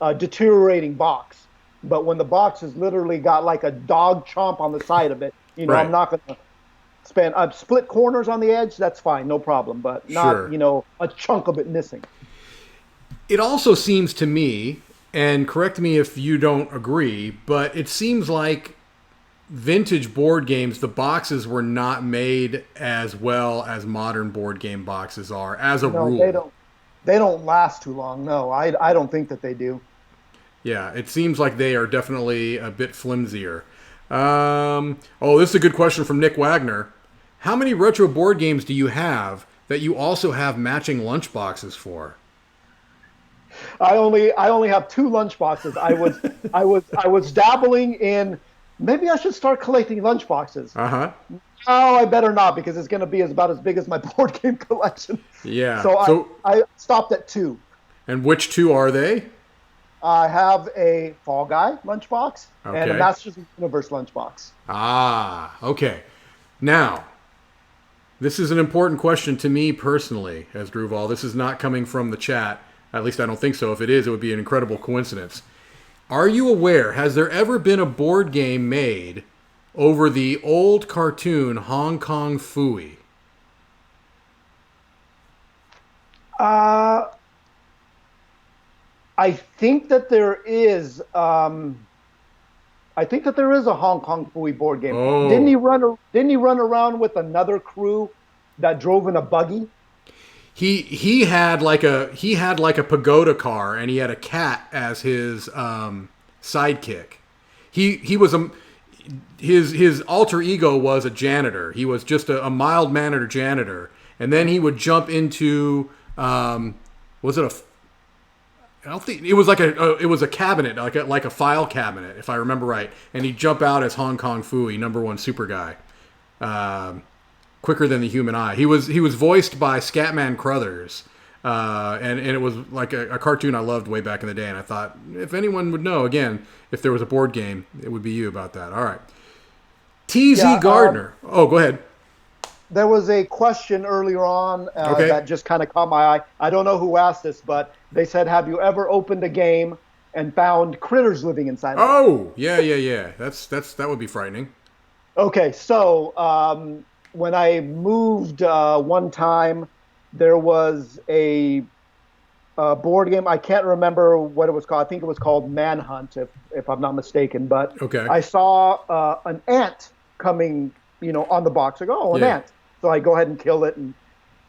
a deteriorating box, but when the box has literally got like a dog chomp on the side of it, Right. I'm not going to spend split corners on the edge. That's fine, no problem, but not Sure. a chunk of it missing. It also seems to me, and correct me if you don't agree, but it seems like vintage board games, the boxes were not made as well as modern board game boxes are, as a No, rule. they don't last too long. No, I don't think that they do. Yeah, it seems like they are definitely a bit flimsier. This is a good question from Nick Wagner. How many retro board games do you have that you also have matching lunchboxes for? I only have 2 lunchboxes. I was dabbling in maybe I should start collecting lunchboxes. Uh-huh. Oh, I better not because it's going to be about as big as my board game collection. Yeah. So I stopped at 2. And which 2 are they? I have a Fall Guy lunchbox and a Okay. Masters of the Universe lunchbox. Ah, okay. Now, this is an important question to me personally, Asdruval. This is not coming from the chat. At least I don't think so. If it is, it would be an incredible coincidence. Are you aware, has there ever been a board game made over the old cartoon Hong Kong Phooey? Uh, I think that there is. I think that there is a Hong Kong Fooey board game. Oh, Didn't he run around with another crew that drove in a buggy? he had like a pagoda car, and he had a cat as his sidekick. He was a his alter ego was a janitor. He was just a mild mannered janitor, and then he would jump into was it a I don't think it was like it was a cabinet, like a file cabinet, if I remember right. And he'd jump out as Hong Kong Fooey, number one super guy, quicker than the human eye. He was voiced by Scatman Crothers, and it was like a cartoon I loved way back in the day. And I thought if anyone would know, again, if there was a board game, it would be you about that. All right, T.Z. Yeah. Gardner. Oh, go ahead. There was a question earlier on Okay. that just kind of caught my eye. I don't know who asked this, but they said, "Have you ever opened a game and found critters living inside of it?" Oh, yeah. That would be frightening. Okay, so when I moved one time, there was a board game. I can't remember what it was called. I think it was called Manhunt, if I'm not mistaken. But Okay. I saw an ant coming, on the box. I go, oh, an Yeah. ant. So I go ahead and kill it, and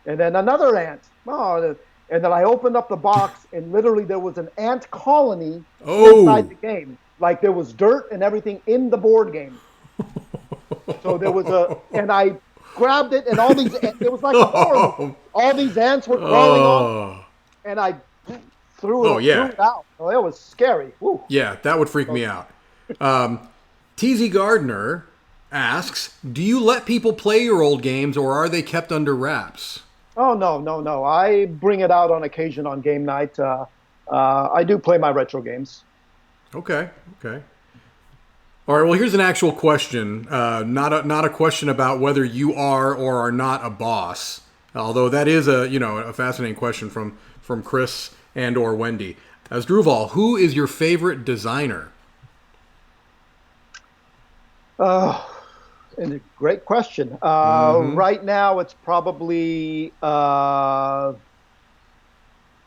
then another ant. Oh, and then I opened up the box, and literally there was an ant colony inside the game. Like there was dirt and everything in the board game. So there was and I grabbed it, and it was like a horror. All these ants were crawling on, and I threw it out. Oh, it was scary. Woo. Yeah, that would freak me out. TZ Gardner asks, do you let people play your old games, or are they kept under wraps? Oh, no. I bring it out on occasion on game night. I do play my retro games. Okay. All right, well, here's an actual question. Not a question about whether you are or are not a boss, although that is a fascinating question from Chris and or Wendy. Asdruval, who is your favorite designer? And a great question. Right now, it's probably Rob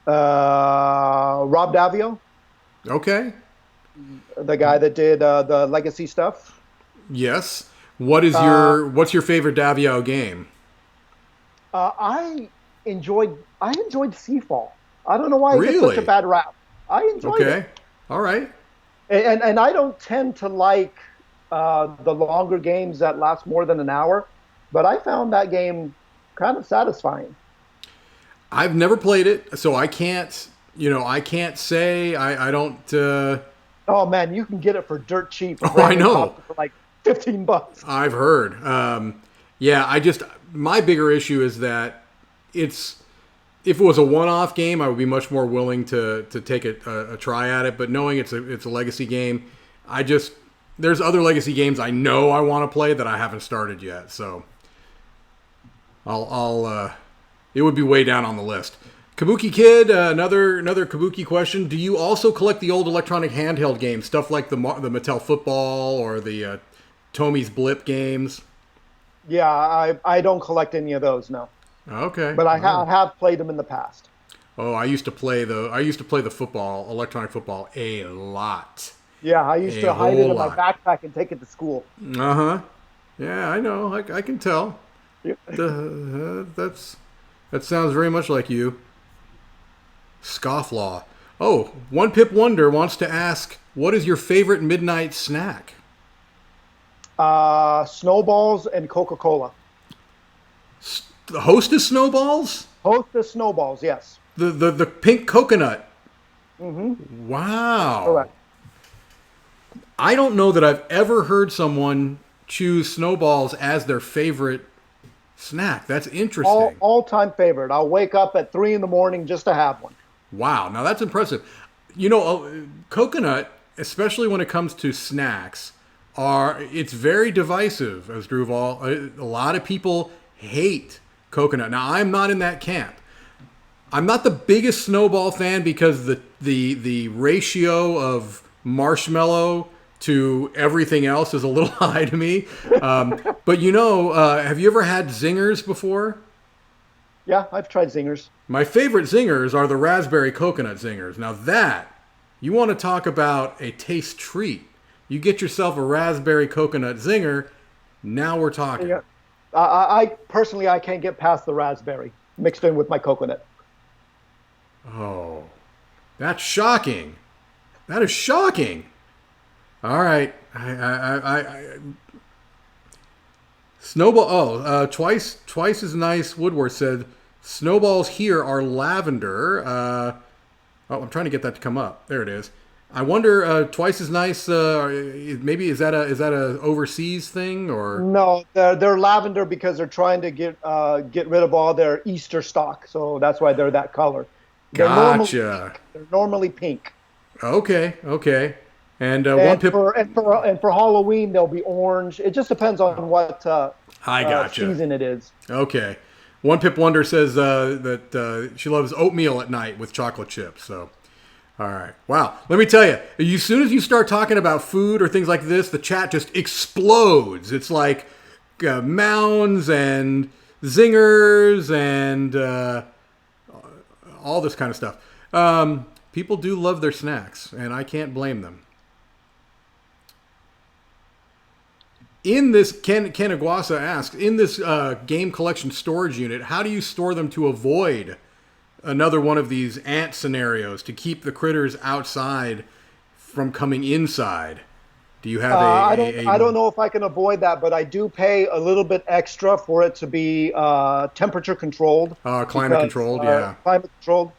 Davio, Okay. the guy that did the Legacy stuff. Yes. What's your favorite Davio game? I enjoyed Seafall. I don't know why it gets Really? such a bad rap. I enjoyed it. Okay. All right. And I don't tend to like the longer games that last more than an hour, but I found that game kind of satisfying. I've never played it, so I can't say I don't. Oh man, you can get it for dirt cheap. Oh, I know. For like $15. I've heard. My bigger issue is that if it was a one-off game, I would be much more willing to take a try at it. But knowing it's a legacy game, there's other legacy games I know I want to play that I haven't started yet. So it would be way down on the list. Kabuki Kid, another Kabuki question. Do you also collect the old electronic handheld games, stuff like the Mattel Football or the Tommy's Blip games? Yeah, I don't collect any of those, no. Okay. But I have played them in the past. Oh, I used to play the electronic football a lot. Yeah, I used to hide it in my backpack and take it to school. Uh-huh. Yeah, I know. I can tell. Yep. That sounds very much like you. Scofflaw. Oh, One Pip Wonder wants to ask, what is your favorite midnight snack? Snowballs and Coca-Cola. The Hostess Snowballs? Hostess Snowballs, yes. The pink coconut. Mm-hmm. Wow. Correct. I don't know that I've ever heard someone choose Snowballs as their favorite snack. That's interesting. All-time favorite. I'll wake up at 3 a.m. just to have one. Wow, now that's impressive. Coconut, especially when it comes to snacks, it's very divisive, as Asdruval. A lot of people hate coconut. Now, I'm not in that camp. I'm not the biggest Snowball fan because the ratio of marshmallow to everything else is a little high to me. But have you ever had zingers before? Yeah, I've tried zingers. My favorite zingers are the raspberry coconut zingers. Now that, you want to talk about a taste treat. You get yourself a raspberry coconut zinger, now we're talking. Yeah. I personally, I can't get past the raspberry mixed in with my coconut. Oh, that's shocking. That is shocking. All right. Snowball. Oh, twice as nice. Woodworth said, snowballs here are lavender. I'm trying to get that to come up. There it is. I wonder, twice as nice. Maybe is that a overseas thing or? No, they're lavender because they're trying to get rid of all their Easter stock. So that's why they're that color. They're normally Gotcha. pink. They're normally pink. Okay. Okay. And one And pip. for Halloween they'll be orange. It just depends on what I gotcha. season it is. Okay. One Pip Wonder says that she loves oatmeal at night with chocolate chips. So, all right. Wow. Let me tell you, as soon as you start talking about food or things like this, the chat just explodes. It's like mounds and zingers and all this kind of stuff. People do love their snacks, and I can't blame them. In this, Ken Aguasa asks, in this game collection storage unit, how do you store them to avoid another one of these ant scenarios to keep the critters outside from coming inside? Do you have I don't know if I can avoid that, but I do pay a little bit extra for it to be temperature controlled. Climate controlled? Yeah. Climate controlled.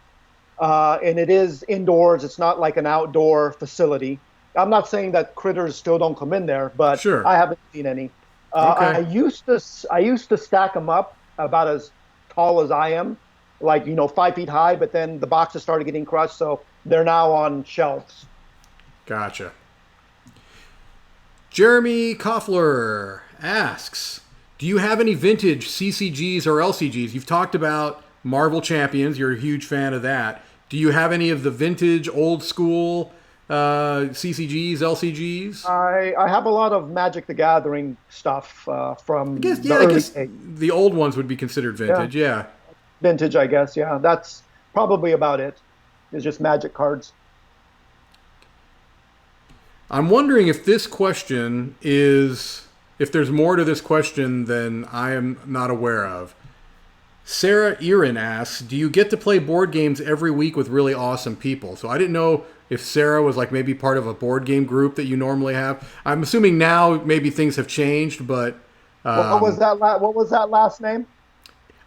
And it is indoors. It's not like an outdoor facility. I'm not saying that critters still don't come in there, but Sure. I haven't seen any. Okay. I used to stack them up about as tall as I am, like 5 feet high. But then the boxes started getting crushed, so they're now on shelves. Gotcha. Jeremy Koffler asks, do you have any vintage CCGs or LCGs? You've talked about Marvel Champions. You're a huge fan of that. Do you have any of the vintage, old school CCGs, LCGs? I have a lot of Magic the Gathering stuff from I guess the early days. the old ones would be considered vintage. Yeah. Vintage, I guess. Yeah, that's probably about it. It's just Magic cards. I'm wondering if this question is, if there's more to this question than I am not aware of. Sarah Erin asks, do you get to play board games every week with really awesome people? So I didn't know if Sarah was like maybe part of a board game group that you normally have. I'm assuming now maybe things have changed, but What was that? What was that last name?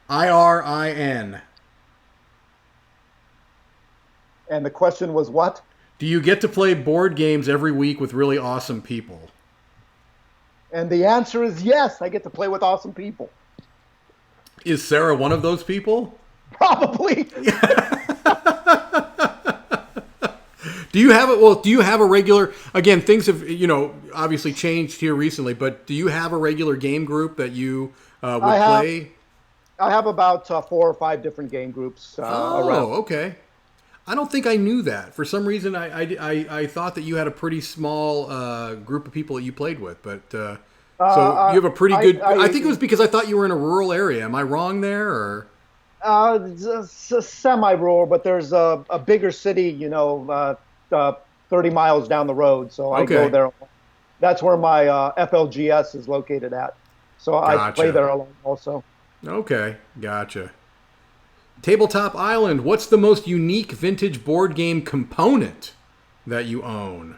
IRIN. And the question was what? Do you get to play board games every week with really awesome people? And the answer is yes. I get to play with awesome people. Is Sarah one of those people? Probably. Do you have it? Well, do you have a regular? Again, things have obviously changed here recently. But do you have a regular game group that you would play? I have about 4 or 5 different game groups around. Okay. I don't think I knew that. For some reason, I thought that you had a pretty small group of people that you played with. But so you have a pretty good. I think it was because I thought you were in a rural area. Am I wrong there? Or It's semi-rural, but there's a bigger city, 30 miles down the road. So I go there. That's where my FLGS is located at. So I play there alone also. Okay, gotcha. Tabletop Island, what's the most unique vintage board game component that you own?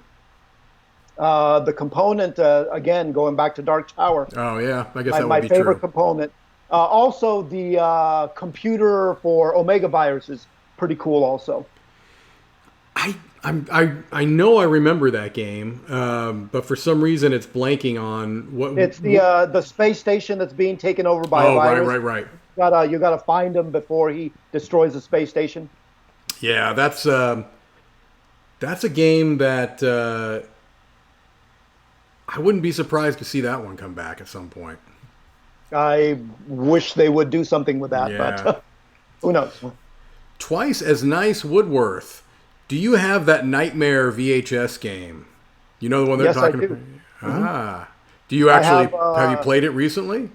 The component, again, going back to Dark Tower. Oh, yeah. I guess that would be true. My favorite component. Also, the computer for Omega Virus is pretty cool also. I know I remember that game, but for some reason it's blanking on what. It's the space station that's being taken over by a virus. Right. You gotta find him before he destroys the space station. Yeah, that's a game that I wouldn't be surprised to see that one come back at some point. I wish they would do something with that, Yeah. but who knows? Twice as nice Woodworth. Do you have that Nightmare VHS game? You know the one they're Yes, talking I do. about? Do you actually have you played it recently?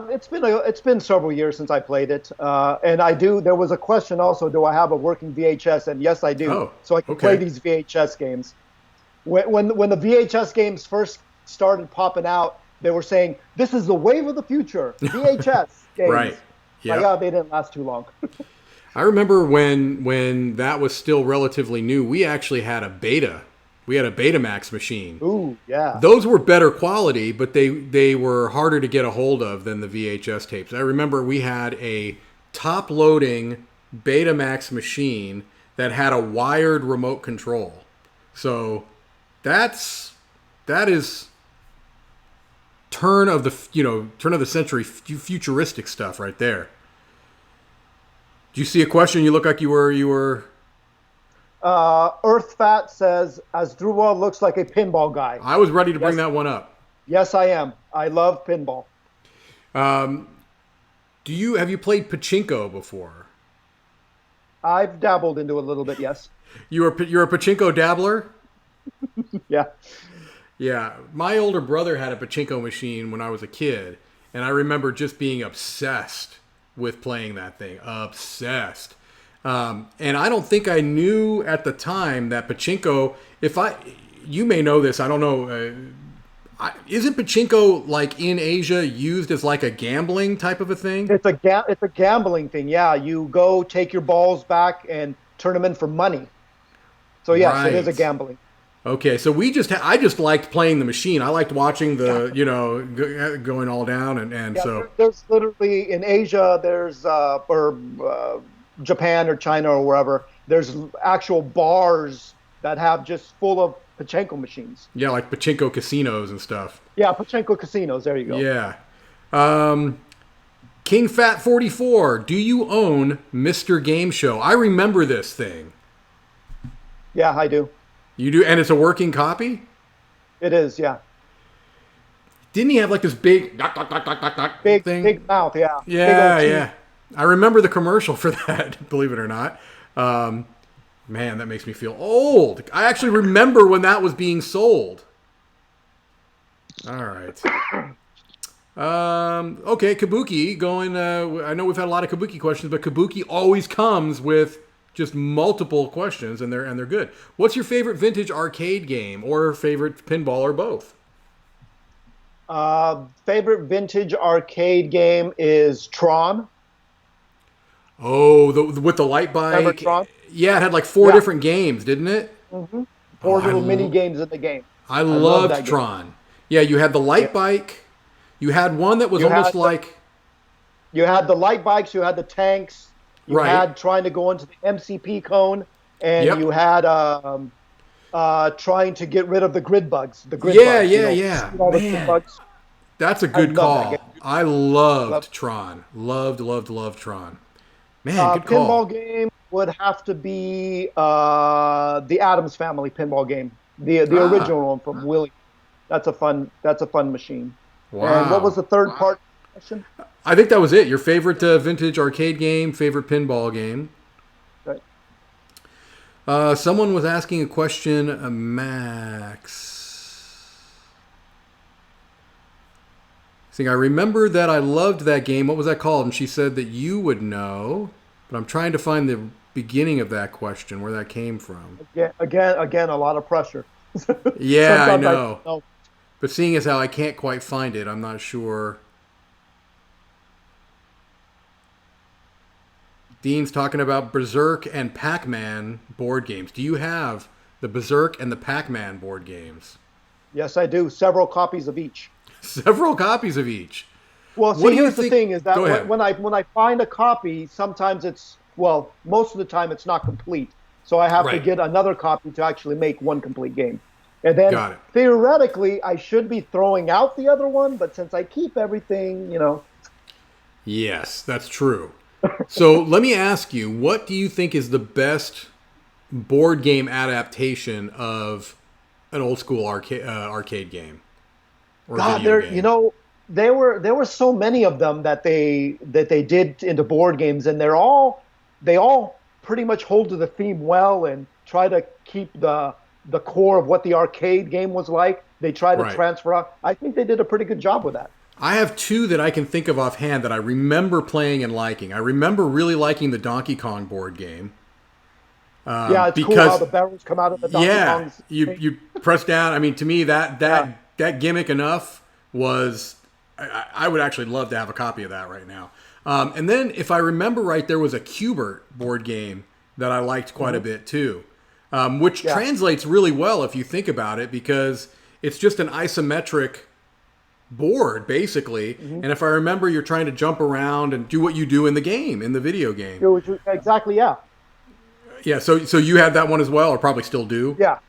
It's been several years since I played it, and I do. There was a question also: do I have a working VHS? And yes, I do. Oh, So I can play okay. these VHS games. When the VHS games first started popping out, they were saying this is the wave of the future, VHS Right. games. Like, Yep. oh, they didn't last too long. I remember when that was still relatively new, we actually had a beta. We had a Betamax machine. Ooh, yeah. Those were better quality, but they were harder to get a hold of than the VHS tapes. I remember we had a top-loading Betamax machine that had a wired remote control. So that is turn of the century futuristic stuff right there. Do you see a question? You look like you were. Earthfat says Asdruval looks like a pinball guy. I was ready to bring Yes, that one up. yes, I am. I love pinball. Have you played pachinko before? I've dabbled into a little bit. Yes. You're a pachinko dabbler? Yeah. Yeah, my older brother had a pachinko machine when I was a kid, and I remember just being obsessed with playing that thing. Obsessed. And I don't think I knew at the time that pachinko, you may know this, I don't know, isn't pachinko like in Asia used as like a gambling type of a thing? It's a gambling thing. Yeah, you go take your balls back and turn them in for money. So yes, it is a Right. gambling. Okay, so I just liked playing the machine. I liked watching going all down and Yeah, so there's literally in Asia, there's or Japan or China or wherever, there's actual bars that have just full of pachinko machines. yeah, like pachinko casinos and stuff. Yeah, pachinko casinos. There you go. Yeah. King Fat 44, do you own Mr. Game Show? I remember this thing. Yeah, I do. You do, and it's a working copy? It is. Yeah, Didn't he have like this big knock, knock, knock, knock, knock, knock thing? big mouth. Yeah, big Yeah, old teeth. yeah. I remember the commercial for that, believe it or not. Man, that makes me feel old. I actually remember when that was being sold. All right. Okay, Kabuki going. I know we've had a lot of Kabuki questions, but Kabuki always comes with just multiple questions, and they're good. What's your favorite vintage arcade game, or favorite pinball, or both? Favorite vintage arcade game is Tron. Oh, with the light Remember bike. Tron? Yeah, it had like four Yeah. different games, didn't it? hmm Oh, Four little mini games in the game. I I love loved that game. Tron. Yeah, you had the Yeah. light bike. You had one that was You almost had like You had the light bikes, you had the tanks, you right. had trying to go into the MCP cone, and Yep. you had trying to get rid of the grid bugs. The grid Yeah, bugs, yeah. shoot all the grid Man, bugs. that's a I good love that call. game. I Love. loved Tron. Loved Tron. Man, good Pinball call. game would have to be the Adams Family pinball game, the Ah, original one from Willie. That's a fun machine. And what was wow. the third part question? I think that was it. Your favorite vintage arcade game, favorite pinball game. Right. Someone was asking a question, Max. Saying, I remember that I loved that game. What was that called? And she said that you would know, but I'm trying to find the beginning of that question, where that came from. Again, a lot of pressure. Yeah, I Sometimes I know. don't know. But seeing as how I can't quite find it, I'm not sure. Dean's talking about Berserk and Pac-Man board games. Do you have the Berserk and the Pac-Man board games? Yes, I do. Several copies of each. Several copies of each. Well, What see, do you here's the think? thing: is that Go ahead. when I find a copy, sometimes most of the time it's not complete. So I have to Right. get another copy to actually make one complete game. And then Got it. theoretically, I should be throwing out the other one, but since I keep everything, Yes, that's true. So let me ask you, what do you think is the best board game adaptation of an old school arcade game or God, video game? there were so many of them that they did into board games, and they all pretty much hold to the theme well and try to keep the core of what the arcade game was like. They try to Right. transfer out. I think they did a pretty good job with that. I have two that I can think of offhand that I remember playing and liking. I remember really liking the Donkey Kong board game. Yeah, it's cool Because how the barrels come out of the Donkey Kong's. you press down. I mean, to me that gimmick enough was. I would actually love to have a copy of that right now. And then, if I remember right, there was a Q*bert board game that I liked quite a bit too, which translates really well if you think about it, because it's just an isometric board basically. And if I remember, you're trying to jump around and do what you do in the game, in the video game. Exactly, yeah. Yeah, so you had that one as well, or probably still do? Yeah.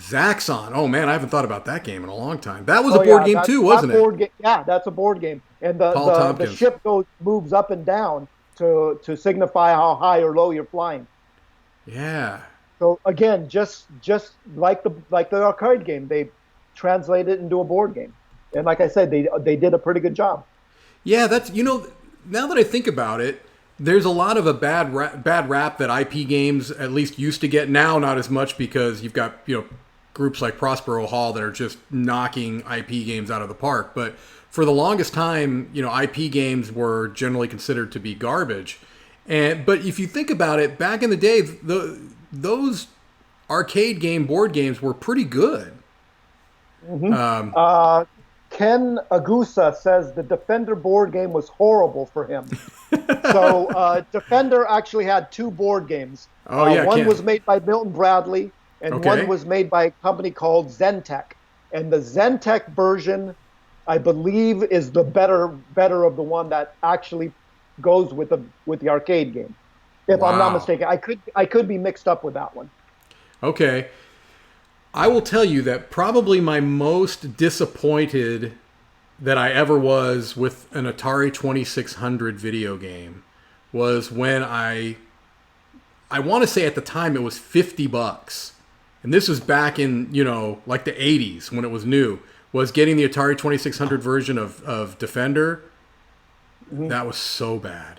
Zaxxon. Oh man, I haven't thought about that game in a long time. That was a board game too, wasn't it? Yeah, that's a board game. And the ship moves up and down to signify how high or low you're flying. Yeah. So again, just like the arcade game, they translate it into a board game. And like I said, they did a pretty good job. Yeah, that's now that I think about it, there's a lot of a bad rap that IP games at least used to get. Now, not as much, because you've got groups like Prospero Hall that are just knocking IP games out of the park. But for the longest time, IP games were generally considered to be garbage. But if you think about it, back in the day, those arcade game board games were pretty good. Ken Agusa says the Defender board game was horrible for him. So Defender actually had two board games. One was made by Milton Bradley, and one was made by a company called Zentech. And the Zentech version, I believe, is the better of the one that actually goes with the arcade game. If I'm not mistaken, I could be mixed up with that one. Okay. I will tell you that probably my most disappointed that I ever was with an Atari 2600 video game was when I want to say at the time it was $50. And this was back in, like the 80s when it was new, was getting the Atari 2600 version of Defender. That was so bad.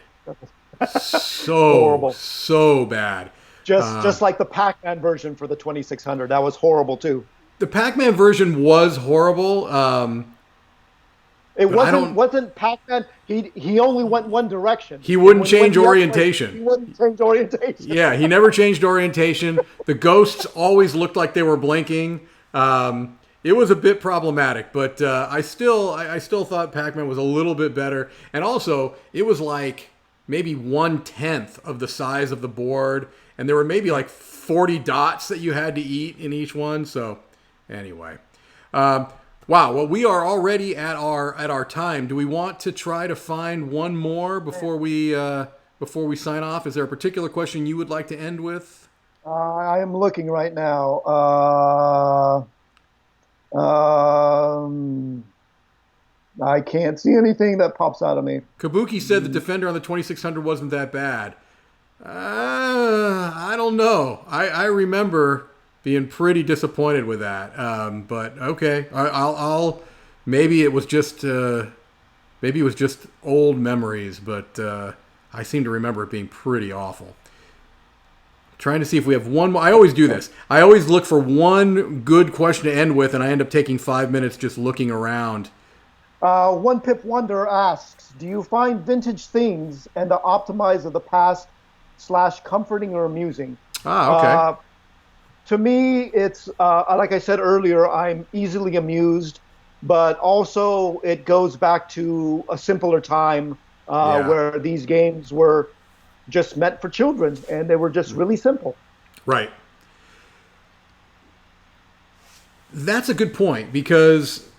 So horrible. So bad. Just like the Pac-Man version for the 2600. That was horrible too. The Pac-Man version was horrible. It wasn't Pac-Man. He only went one direction. He wouldn't change orientation. He wouldn't change orientation. Yeah, he never changed orientation. The ghosts always looked like they were blinking. It was a bit problematic, but I still thought Pac-Man was a little bit better. And also, it was like maybe 1/10 of the size of the board, and there were maybe like 40 dots that you had to eat in each one. So, anyway. Wow, well, we are already at our time. Do we want to try to find one more before we sign off? Is there a particular question you would like to end with? I am looking right now. I can't see anything that pops out of me. Kabuki said the Defender on the 2600 wasn't that bad. I don't know. I remember being pretty disappointed with that. But okay, I'll maybe it was just old memories, but I seem to remember it being pretty awful. Trying to see if we have one more. I always do this. I always look for one good question to end with, and I end up taking 5 minutes just looking around. One Pip Wonder asks, do you find vintage things and the optimize of the past / comforting or amusing? Okay. To me, it's, like I said earlier, I'm easily amused, but also it goes back to a simpler time where these games were just meant for children, and they were just really simple. Right. That's a good point, because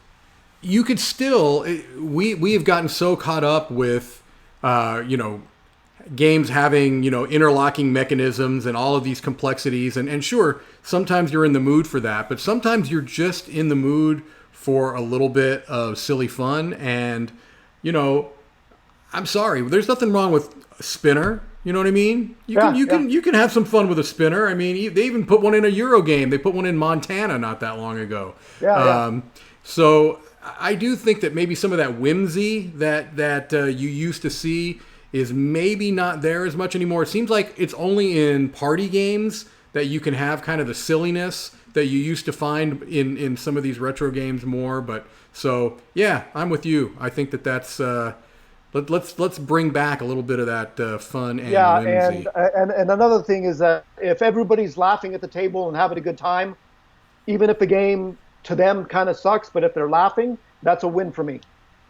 you could still, we have gotten so caught up with, games having, interlocking mechanisms and all of these complexities. And sure, sometimes you're in the mood for that, but sometimes you're just in the mood for a little bit of silly fun. And, I'm sorry, there's nothing wrong with a spinner. You know what I mean? You can have some fun with a spinner. I mean, they even put one in a Euro game. They put one in Montana not that long ago. So I do think that maybe some of that whimsy that you used to see is maybe not there as much anymore. It seems like it's only in party games that you can have kind of the silliness that you used to find in some of these retro games more. But so yeah, I'm with you. I think that's let's bring back a little bit of that fun and whimsy. And another thing is that if everybody's laughing at the table and having a good time, even if the game to them kind of sucks, but if they're laughing, that's a win for me.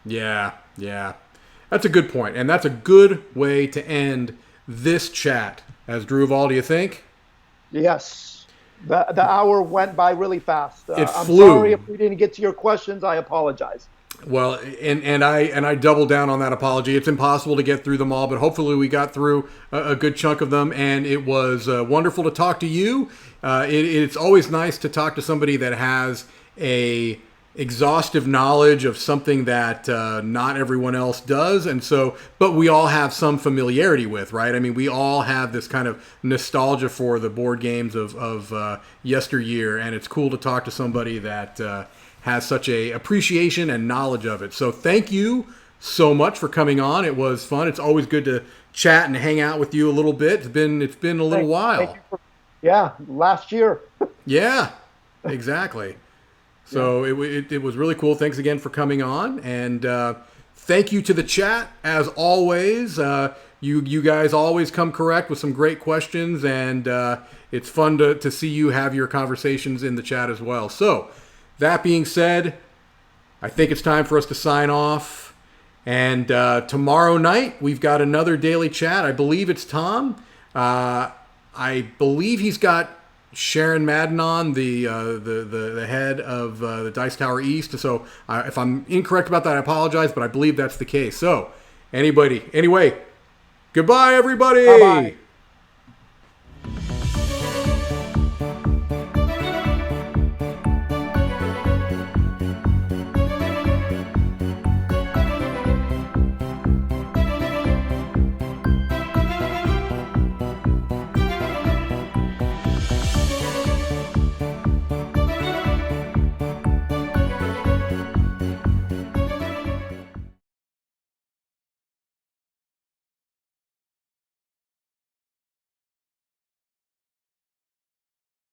Yeah, yeah. That's a good point, and that's a good way to end this chat. Asdruval, do you think? Yes. The hour went by really fast. It I'm flew. sorry if we didn't get to your questions. I apologize. Well, and I double down on that apology. It's impossible to get through them all, but hopefully we got through a good chunk of them, and it was wonderful to talk to you. It's always nice to talk to somebody that has a exhaustive knowledge of something that not everyone else does, and so, but we all have some familiarity with, right? I mean, we all have this kind of nostalgia for the board games of yesteryear, and it's cool to talk to somebody that has such a appreciation and knowledge of it. So thank you so much for coming on. It was fun. It's always good to chat and hang out with you a little bit. It's been a little while. Yeah, last year. Yeah, exactly. So it was really cool. Thanks again for coming on, and thank you to the chat as always. You guys always come correct with some great questions, and it's fun to see you have your conversations in the chat as well. So that being said, I think it's time for us to sign off. And tomorrow night we've got another daily chat. I believe it's Tom. I believe he's got Sharon Madden on, the head of the Dice Tower East. So if I'm incorrect about that, I apologize, but I believe that's the case. So anyway, goodbye, everybody. Bye-bye.